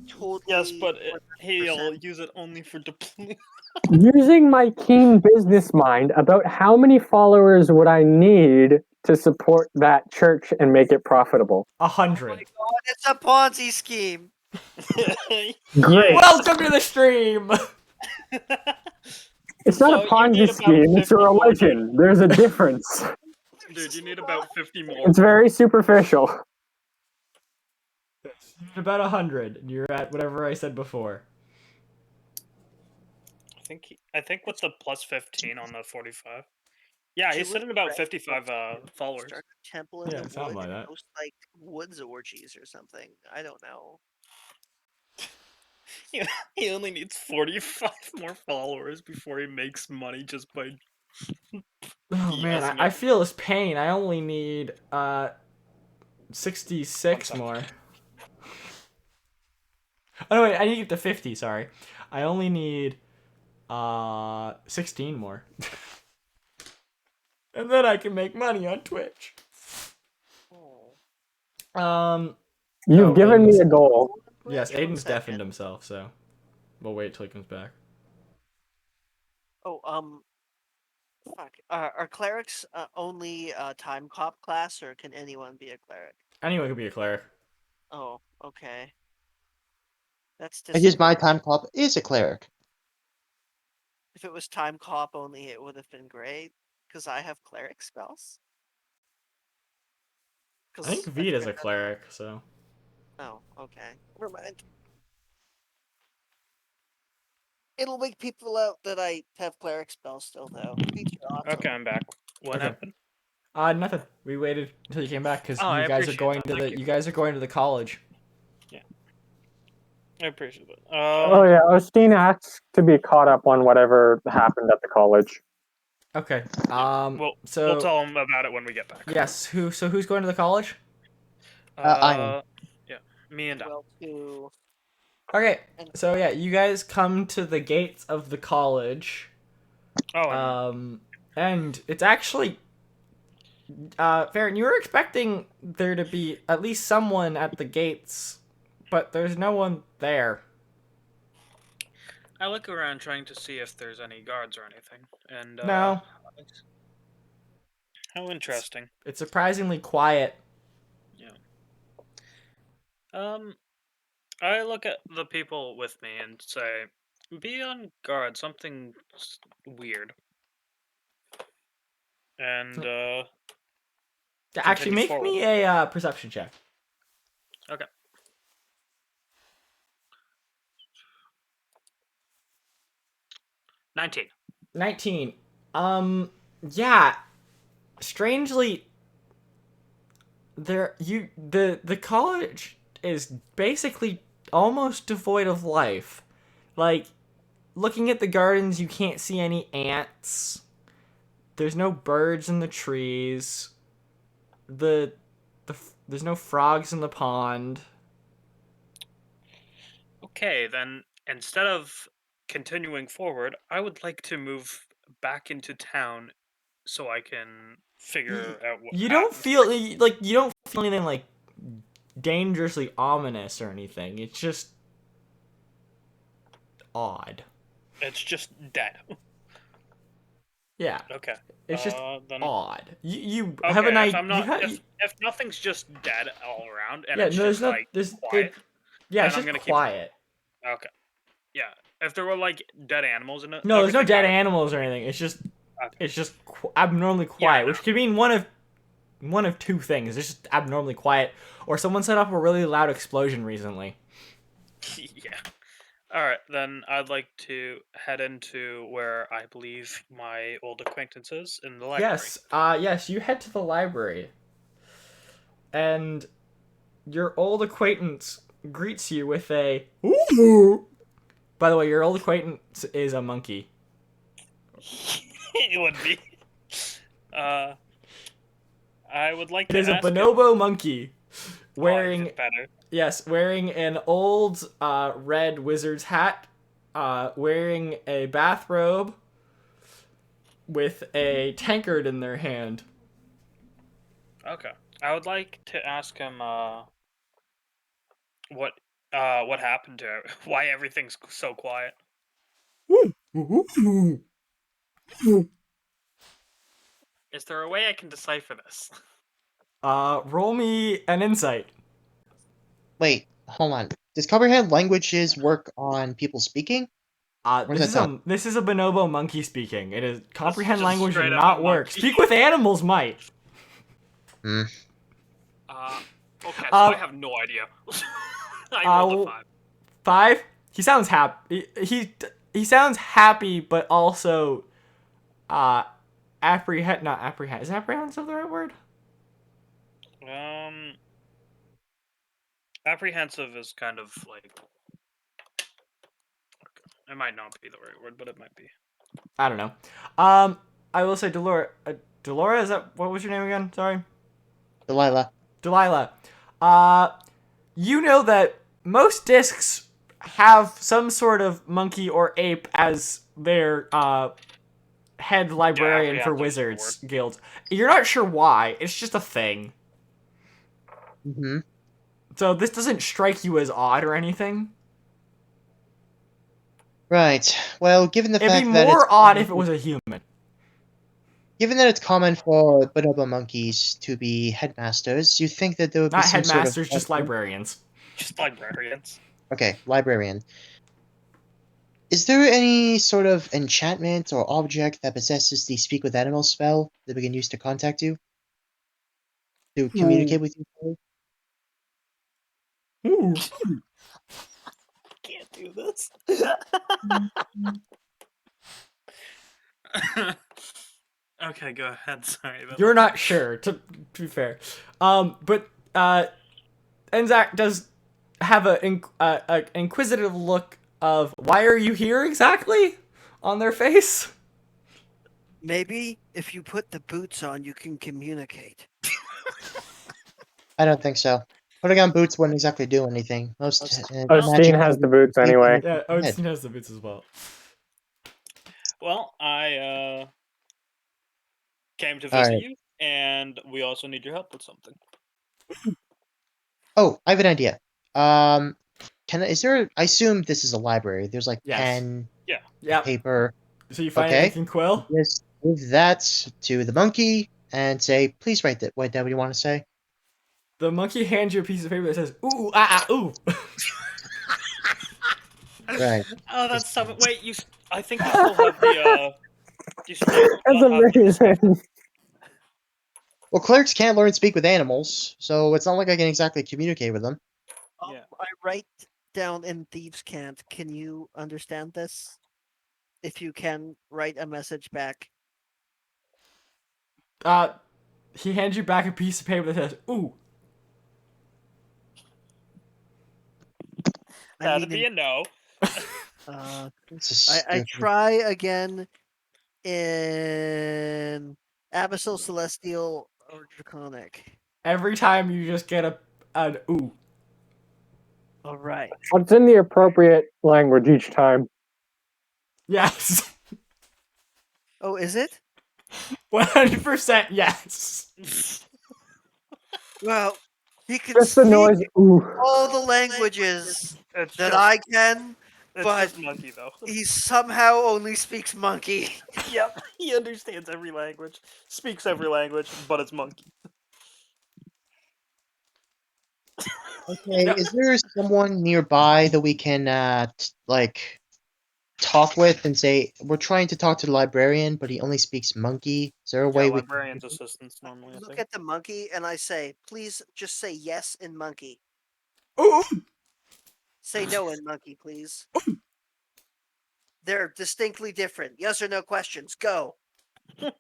totally. Yes, but 100% he'll use it only for deployment. Using my keen business mind, about how many followers would I need to support that church and make it profitable? 100. God, it's a Ponzi scheme. Great. Welcome to the stream. It's not a So you need Ponzi about scheme, it's a 50 more, dude. religion. There's a difference. Dude, you need about 50 more. It's very superficial. About 100. You're at whatever I said before. I think with the plus 15 on the 45. Yeah, he's sitting about 55 followers. Start a temple in Yeah, the something wood like and that. host like woods orgies or something. I don't know. He only needs 45 more followers before he makes money just by Oh man, BSing I it. feel his pain. I only need 66 One more. Oh wait, I need to get to 50. Sorry, I only need 16 more, and then I can make money on Twitch. Oh. You've Oh, given me Aiden's, a goal. yes, One Aiden's deafened second. himself, so we'll wait till he comes back. Oh, fuck. Are clerics only time cop class, or can anyone be a cleric? Anyone could be a cleric. Oh, okay. That's I guess my disappointing. time cop is a cleric. If it was time cop only, it would have been great, because I have cleric spells. I think Because I Vita's a figured cleric, so. Oh, okay. Never mind. It'll wake people out that I have cleric spells still, though. Feature awesome. Okay, I'm back. What Okay. happened? Nothing. We waited until you came back because Oh, I you guys are appreciate going that. to Thank the you. you guys are going to the college. I appreciate it. Oh yeah, Osteen asked to be caught up on whatever happened at the college. Okay. We'll tell him about it when we get back. Yes. Who's going to the college? I am. Yeah, me and Al. Well, to Okay. and So yeah, you guys come to the gates of the college. Oh, and And it's actually Farron, you were expecting there to be at least someone at the gates, but there's no one there. I look around trying to see if there's any guards or anything. And No. how interesting. It's surprisingly quiet. Yeah. I look at the people with me and say, "Be on guard. Something's weird." And Actually, continue make forward. me a perception check. Okay. 19. 19. Yeah. Strangely, the college is basically almost devoid of life. Like, looking at the gardens, you can't see any ants. There's no birds in the trees. There's no frogs in the pond. Okay, then instead of continuing forward, I would like to move back into town so I can figure out what You don't happens. feel like you don't feel anything like dangerously ominous or anything. It's just odd. It's just dead. Yeah, Okay. it's just Then odd. You okay. have an If idea. I'm not, if nothing's just dead all around and Yeah, it's no, there's just no like there's quiet, yeah, then it's I'm just gonna keep. quiet. Okay. Yeah. If there were like dead animals in it, No, there's no everything, dead animals or anything. Okay. It's just abnormally Yeah, quiet, no. which could mean one of two things. It's just abnormally quiet, or someone set up a really loud explosion recently. Yeah. All right, then I'd like to head into where I believe my old acquaintance is in the library. Yes, you head to the library. And your old acquaintance greets you with a ooh. By the way, your old acquaintance is a monkey. It would be. I would like It to is a ask him. bonobo monkey Oh, wearing even better. wearing an old red wizard's hat, wearing a bathrobe with a tankard in their hand. Okay. I would like to ask him what happened to why everything's so quiet. Is there a way I can decipher this? Roll me an insight. Wait, hold on. Does comprehend languages work on people speaking? Or is This that is not? this is a bonobo monkey speaking. It is comprehend just language straight and up a not work. monkey. Speak with animals might. Hmm. Okay, so I have no idea. I rolled a 5. 5. He sounds happy. He sounds happy, but also not apprehend. Is apprehensive the right word? Apprehensive is kind of like. It might not be the right word, but it might be. I don't know. I will say Delora. Delora, is that what was your name again? Sorry. Delilah. Delilah. You know that most discs have some sort of monkey or ape as their head librarian for apprehensive is the Wizards Guild. You're not sure why. It's just a thing. Mm-hmm. So this doesn't strike you as odd or anything. Right. Well, given the It'd be fact that it's more odd if it was a human. given that it's common for bonobo monkeys to be headmasters, you think that there would be Not some sort of headmasters, just librarians. Just librarians. Okay, librarian. Is there any sort of enchantment or object that possesses the speak with animals spell that we can use to contact you? To communicate with you? Sorry? Ooh. Can't do this. Okay, go ahead. Sorry about You're that. not sure, to be fair. But Enzak does have a inquisitive look of why are you here exactly on their face. Maybe if you put the boots on, you can communicate. I don't think so. Putting on boots wouldn't exactly do anything. Most Ostein magic has the boots leave anyway. you Yeah, in the head. Odin has the boots as well. Well, I came to All visit right. you, and we also need your help with something. Oh, I have an idea. Is there? I assume this is a library. There's like Yes. pen, Yep. paper. So you find Okay. anything, Quill? Just give that to the monkey and say, "Please write that. What do you want to say?" The monkey hands you a piece of paper that says ooh ah ah ooh. Right. Oh, that's so. Wait, I think you still have the. You still That's have the. amazing. Well, clerics can't learn to speak with animals, so it's not like I can exactly communicate with them. Yeah. I write down in Thieves' Cant. Can you understand this? If you can write a message back. He hands you back a piece of paper that says ooh. That'd be a no. This is I stupid. try again in Abyssal, Celestial, or Draconic. Every time you just get an ooh. All right. What's in the appropriate language each time? Yes. Oh, is it? 100% yes. Well, he can Just the speak noise. Ooh. all the languages It's that just, I can, it's but just monkey though. he somehow only speaks monkey. Yep, he understands every language, speaks every language, but it's monkey. Okay, Yep. is there someone nearby that we can like talk with and say we're trying to talk to the librarian, but he only speaks monkey? Is there a Yeah, way we? librarian's assistants normally. I Look think. at the monkey and I say, please just say yes in monkey. Ooh. Say no in monkey, please. They're distinctly different. Yes or no questions. Go. I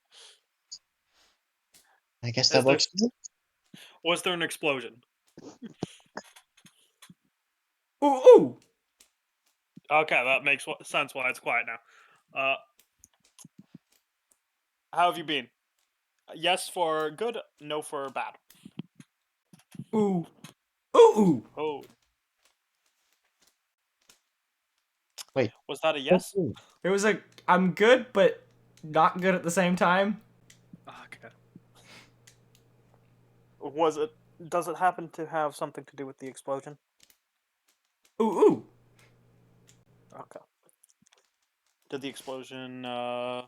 guess Is that there, works. Too. was there an explosion? Ooh ooh. Okay, that makes sense why it's quiet now. How have you been? Yes for good, no for bad. Ooh. Ooh. Oh, Wait. was that a yes? It was a I'm good, but not good at the same time. Okay. Was it? Does it happen to have something to do with the explosion? Ooh, ooh. Okay. Did the explosion? The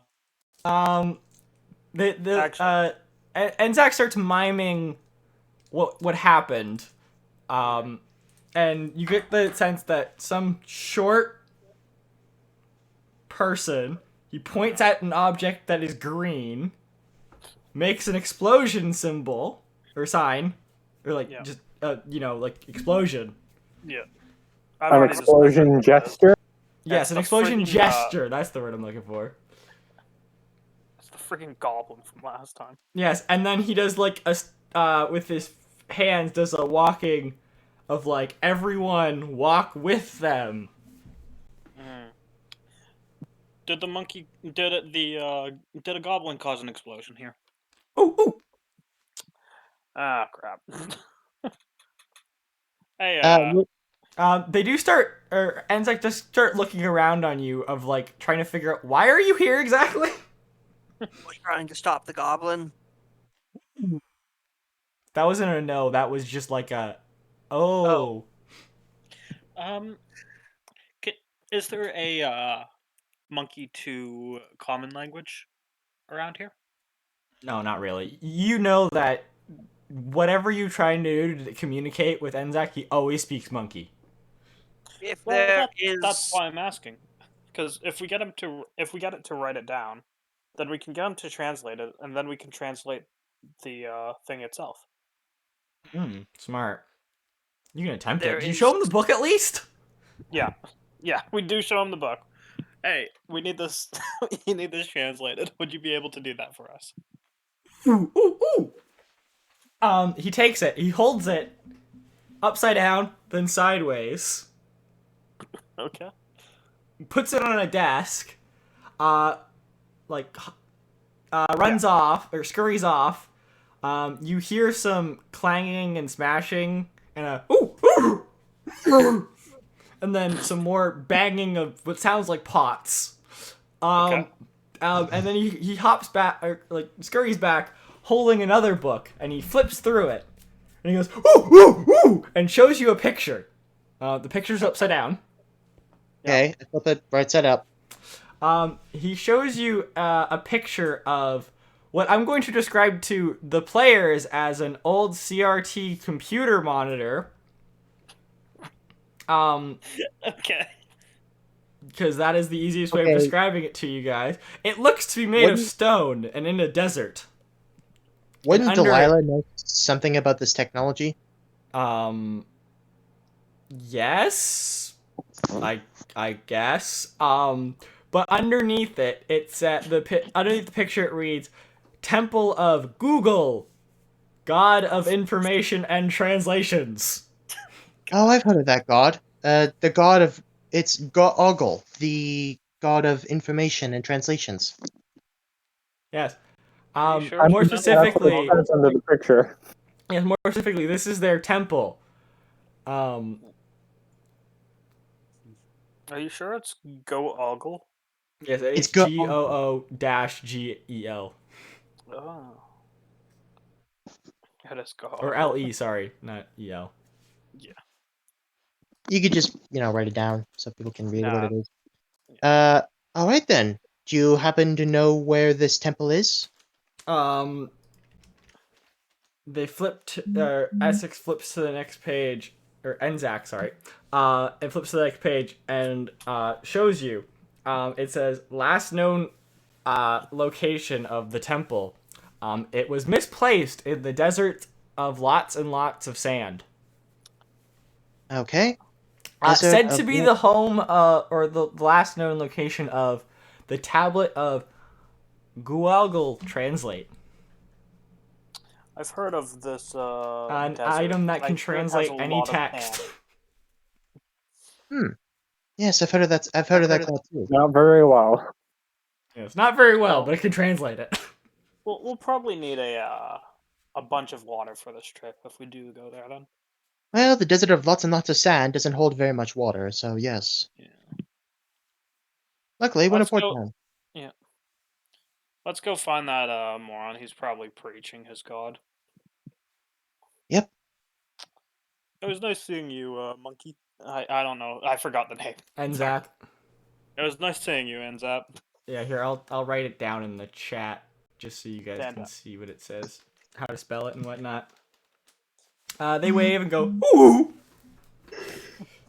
and Zach starts miming what happened, and you get the sense that some short person, he points at an object that is green, makes an explosion symbol or sign, or like Yeah. just like explosion. Yeah. An explosion gesture. Yes, It's an the explosion friggin', gesture. That's the word I'm looking for. It's the freaking goblin from last time. Yes, and then he does like with his hands does a walking of like everyone walk with them. Did the monkey? Did it? Did a goblin cause an explosion here? Ooh, ooh. Ah, crap. Hey, They do start, or Anzac just start looking around on you of like trying to figure out why are you here exactly. We're trying to stop the goblin. That wasn't a no. That was just like a, oh. um, is there a monkey to common language around here? No, not really. You know that whatever you're trying to do to communicate with Enzak, he always speaks monkey. If Well, there that's why I'm asking. Because if we get it to write it down, then we can get him to translate it, and then we can translate the thing itself. Smart. You can attempt There it. Did you show him the book at least? Yeah, yeah, we do show him the book. Hey, we need this. We need this translated. Would you be able to do that for us? Ooh, ooh, ooh. He takes it. He holds it upside down, then sideways. Okay. Puts it on a desk. Runs off or scurries off. You hear some clanging and smashing and a ooh, ooh, and then some more banging of what sounds like pots. Okay. And then he hops back or like scurries back, holding another book, and he flips through it, and he goes ooh, ooh, ooh, and shows you a picture. The picture's upside down. Okay, I flip it right side up. He shows you a picture of what I'm going to describe to the players as an old CRT computer monitor. Okay. Because that is the easiest way of Okay. describing it to you guys. It looks to be made of stone and in a desert. Wouldn't under Delilah know something about this technology? Yes, I guess. But underneath it, it's underneath the picture it reads, "Temple of Google, God of Information and Translations." Oh, I've heard of that god. The god of Ogle, the god of information and translations. Yes. Are you sure? More That's what it specifically, That's under the picture. yes, more specifically, this is their temple. Are you sure it's Go Ogle? Yes, it's Go- GOO-GEL. Oh. It is Go Or Ogle. LE, sorry, not EL. Yeah. You could just, write it down so people can read what Nah. it is. All right then. Do you happen to know where this temple is? They flipped. Essex flips to the next page, or Enzak, sorry. It flips to the next page and shows you. It says last known location of the temple. It was misplaced in the desert of lots and lots of sand. Okay. Said to be the home or the last known location of the tablet of Gualgal Translate. I've heard of this An desert. item that I can hear it has translate a any lot of text. sand. Yes, I've heard of that. I've heard of that cloud too. Not very well. Yeah, it's not very well, Oh. but it can translate it. We'll probably need a bunch of water for this trip if we do go there. Then. Well, the desert of lots and lots of sand doesn't hold very much water, so yes. Yeah. Luckily, we're in a Let's port go. town. Yeah. Let's go find that moron. He's probably preaching his god. Yep. It was nice seeing you, monkey. I don't know. I forgot the name. And Sorry. Zap. It was nice seeing you, Anzap. Yeah, here I'll write it down in the chat just so you guys Stand can up. see what it says, how to spell it and whatnot. They wave and go ooh.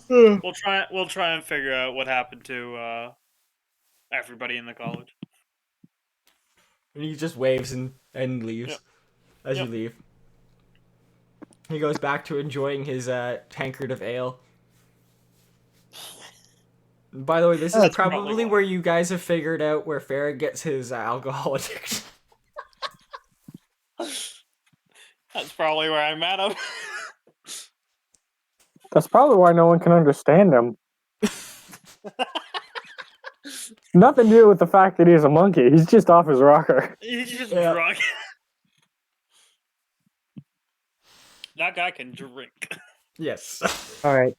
We'll try and figure out what happened to everybody in the college. And he just waves and leaves Yep. as Yep. you leave. He goes back to enjoying his tankard of ale. By the way, this is That's probably probably why. where you guys have figured out where Farrah gets his alcohol addiction. That's probably where I met him. That's probably why no one can understand him. Nothing to do with the fact that he's a monkey. He's just off his rocker. He's just Yeah. drunk. That guy can drink. Yes. All right,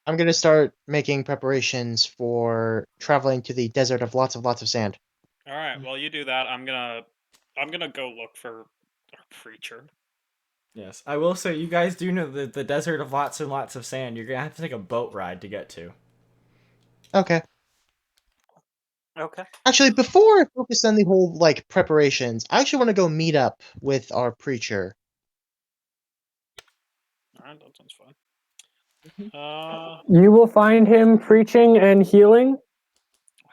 I'm gonna start making preparations for traveling to the desert of lots of sand. All right. Well, you do that. I'm gonna go look for our preacher. Yes. I will say, you guys do know that the desert of lots and lots of sand, you're going to have to take a boat ride to get to. Okay. Okay. Actually, before I focus on the whole like preparations, I actually want to go meet up with our preacher. All right. That sounds fun. You will find him preaching and healing.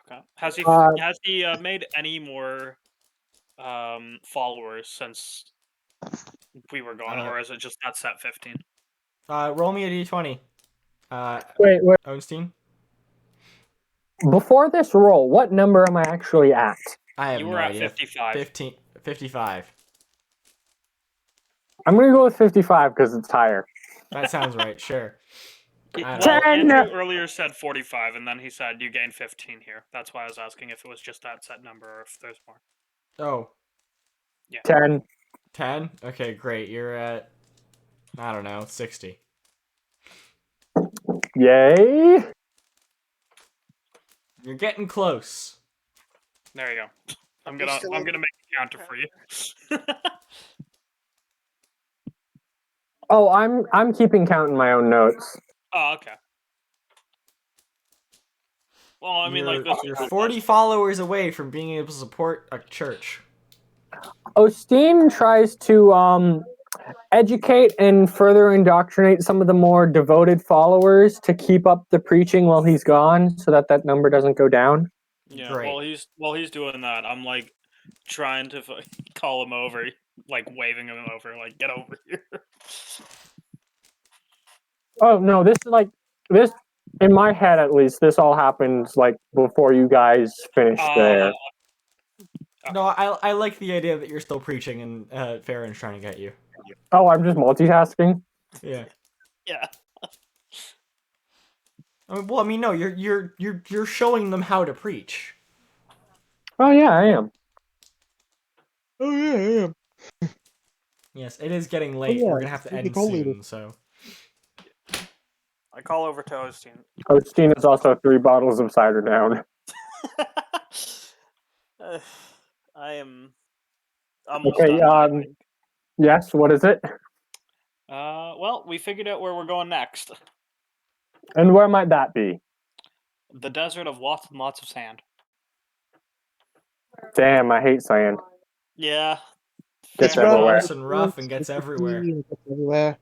Okay. Has he made any more followers since we were gone, or is it just that set 15? Roll me a d20. Wait. Ostein? Before this roll, what number am I actually at? I have You no were at idea. 55. 55. I'm gonna go with 55 because it's higher. That sounds right, sure. I don't Well, know. Andrew earlier said 45, and then he said you gained 15 here. That's why I was asking if it was just that set number or if there's more. Oh, 10. 10? Okay, great. You're at, I don't know, 60. Yay! You're getting close. There you go. I'm You're gonna still make in- a counter for you. Oh, I'm keeping count in my own notes. Oh, okay. Well, I mean, like this. You're 40 followers away from being able to support a church. Osteen tries to educate and further indoctrinate some of the more devoted followers to keep up the preaching while he's gone, so that number doesn't go down. Yeah. Great. While he's doing that, I'm like trying to call him over, like waving him over, like get over here. Oh no, this is like this in my head at least. This all happens like before you guys finish there. No, I like the idea that you're still preaching and Farron's trying to get you. Oh, I'm just multitasking. Yeah. Yeah. Well, I mean, no, you're showing them how to preach. Oh yeah, I am. Oh yeah. Yes, it is getting late. yeah, We're gonna have to it's end cult leader. soon, so. I call over to Osteen. Osteen is also 3 bottles of cider down. I am almost Okay, done. I think. yes, what is it? Well, we figured out where we're going next. And where might that be? The desert of lots and lots of sand. Damn, I hate sand. Yeah. Gets fair everywhere. Gross and rough and gets everywhere. Everywhere.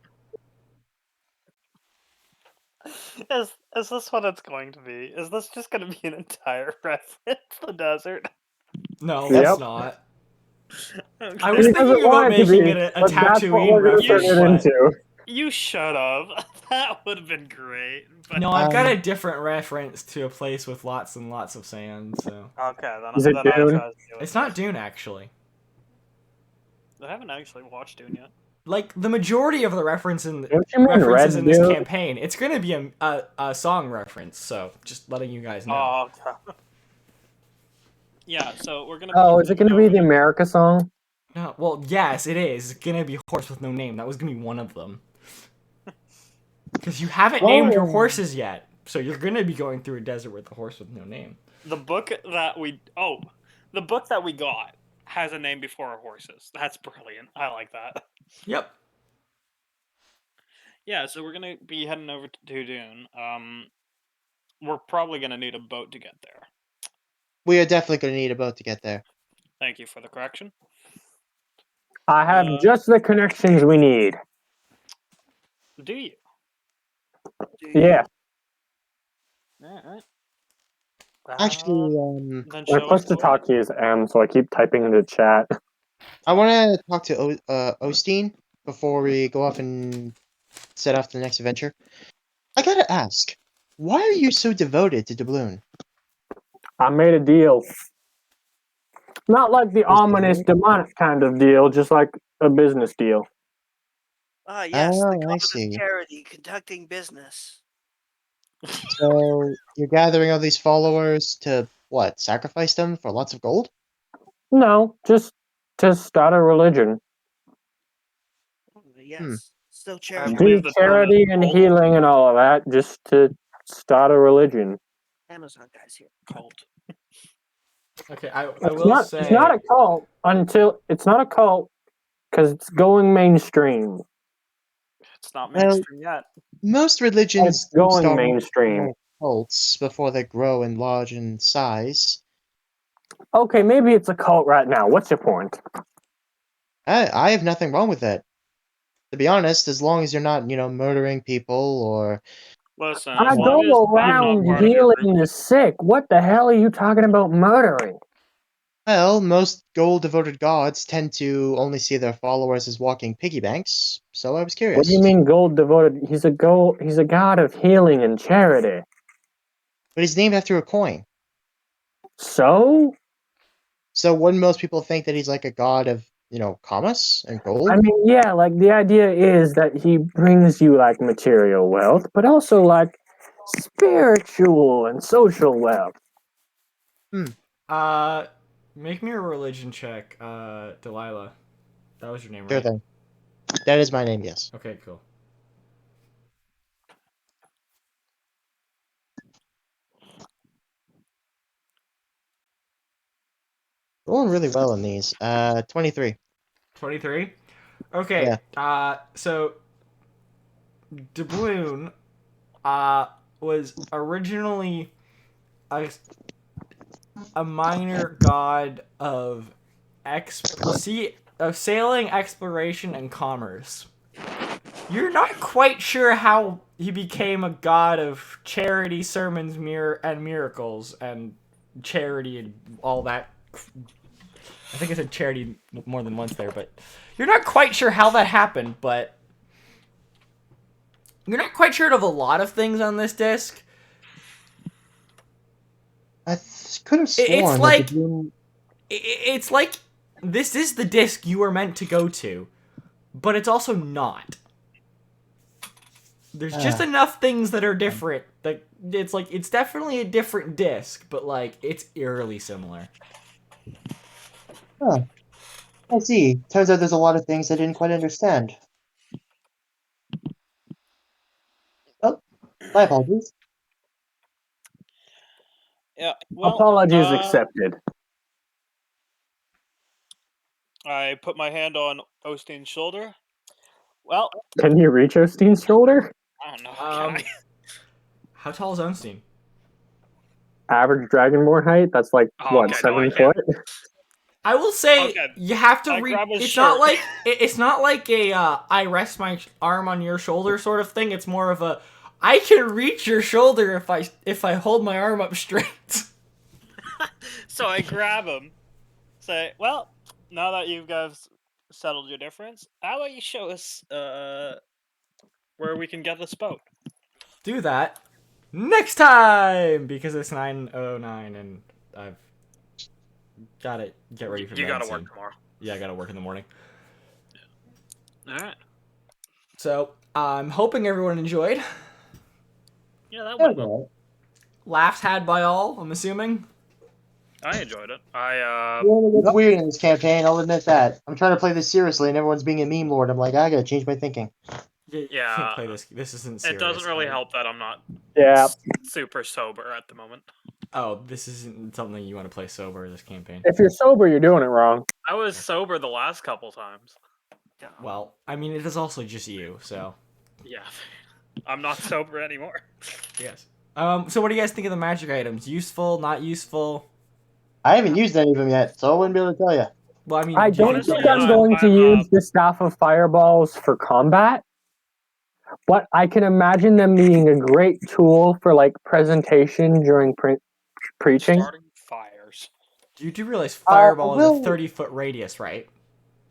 Is this what it's going to be? Is this just going to be an entire reference to the desert? No, Yep. it's not. Okay. I was Because thinking it about wanted to making be, it a but that's what Tatooine we're gonna reference, turn it but... into. You shut up. That would have been great. But... No, I've got a different reference to a place with lots and lots of sand, so... Okay, then, Is it then Dune? I'll try to do it. It's not Dune, actually. I haven't actually watched Dune yet. Like, the majority of the references in Red this Dune? campaign, it's gonna be a song reference, so just letting you guys know. Oh, okay. Yeah, so we're gonna. Oh, be is it moving going to be over the America song? No, well, yes, it is. It's gonna be Horse with No Name. That was gonna be one of them. Because you haven't named your Oh, horses yet, so you're gonna be going through a desert with a horse with no name. the book that we. Oh, the book that we got has a name before our horses. That's brilliant. I like that. Yep. Yeah, so we're gonna be heading over to Dune. We're probably gonna need a boat to get there. we are definitely going to need a boat to get there. Thank you for the correction. I have just the connections we need. Do you? Do Yeah. Alright. Actually, Then My show push us to the way. talk key is M, so I keep typing into chat. I want to talk to Ostein before we go off and set off to the next adventure. I gotta ask, why are you so devoted to doubloon? I made a deal. Not like the Is ominous, it? demonic kind of deal, just like a business deal. Ah, yes, the Oh, I god of see. charity conducting business. So you're gathering all these followers to what? Sacrifice them for lots of gold? No, just to start a religion. Yes, still I charity. believe Do the term is charity and cult. healing and all of that, just to start a religion. Amazon guys here. Cult. Okay, I It's will not. It's not say. a cult until it's not a cult because it's going mainstream. It's not Well, mainstream yet. most It's religions do going start off mainstream. as cults before they grow and large in size. Okay, maybe it's a cult right now. What's your point? I have nothing wrong with that. To be honest, as long as you're not, murdering people or Listen, I as long as go I'm not around part of your healing group. the sick. What the hell are you talking about murdering? well, most gold-devoted gods tend to only see their followers as walking piggy banks. So I was What do you curious. mean gold devoted? He's a gold. He's a god of healing and charity. But he's named after a coin. So, So wouldn't most people think that he's like a god of, commerce and I gold? mean, yeah, like the idea is that he brings you like material wealth, but also like spiritual and social wealth. Uh, make me a religion check, Delilah. That was your name, Sure right? thing. That is my name, yes. Okay, cool. Rolling really well in these. 23. 23. Okay. Yeah. So Doubloon, was originally a, a minor god of of sailing, exploration, and commerce. You're not quite sure how he became a god of charity, sermons, and miracles, and charity and all that. I think I said charity more than once there, but you're not quite sure how that happened, but you're not quite sure of a lot of things on this disc. I could have It's sworn that the like Doom. it's like this is the disc you were meant to go to, but it's also not. There's just enough things that are different. Like it's definitely a different disc, but like it's eerily similar. Huh. I see. Turns out there's a lot of things I didn't quite understand. Oh, my apologies. Yeah. Well, Apologies accepted. I put my hand on Ostein's shoulder. Well, Can you reach Ostein's shoulder? I don't know. Can I? How tall is Unstein? Average dragonborn height? That's like Oh, what, okay, no, I 7 foot? I will say Okay, you have to I read. grab his It's not shirt. like it's not like a I rest my arm on your shoulder sort of thing. It's more of a I can reach your shoulder if I hold my arm up straight. So I grab him. Say, well, now that you guys settled your difference, how about you show us where we can get this boat? Do that next time because it's 9:09 and I've gotta get ready for You bed gotta soon. work tomorrow. Yeah, I gotta work in the morning. All right. So I'm hoping everyone enjoyed. Yeah, that went well. Laughs had by all, I'm assuming. I enjoyed it. It's weird in this campaign, I'll admit that. I'm trying to play this seriously and everyone's being a meme lord. I'm like, I gotta change my thinking. You Yeah. can't play this. This isn't serious. It doesn't really right? help that I'm not Yeah. super sober at the moment. Oh, this isn't something you want to play sober this campaign. If you're sober, you're doing it wrong. I was sober the last couple times. Well, I mean, it is also just you, so. Yeah. I'm not sober anymore. Yes. So what do you guys think of the magic items? Useful, not useful? I haven't used any of them yet, so I wouldn't be able to tell you. Well, I mean, I do you don't think think they're I'm useful? going to I'm, use the Staff of Fireballs for combat, but I can imagine them being a great tool for like presentation during preaching. Starting fires. You do realize fireball is a will- 30-foot radius, right?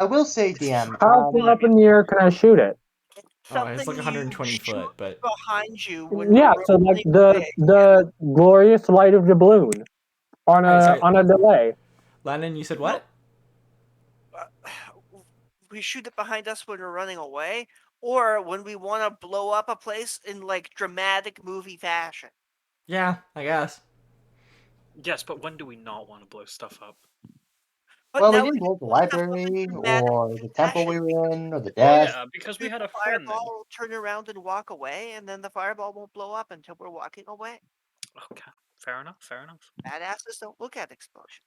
I will say, DM. How far up in the air can I shoot it? Oh, it's Something like 120 you foot, shoot but behind you when Yeah, you're so like running away. the glorious light of doubloon on Alright, sorry. a delay. Lennon, you said what? We shoot it behind us when we're running away, or when we want to blow up a place in like dramatic movie fashion. Yeah, I guess. Yes, but when do we not want to blow stuff up? But Well, we now didn't blow up the blow stuff up in library, dramatic or the temple fashion. we were in, or the Well, desk. yeah, because we Shoot had the a friend then. fireball, will turn around and walk away, and then the fireball won't blow up until we're walking away. Okay, fair enough, fair enough. Badasses don't look at explosions.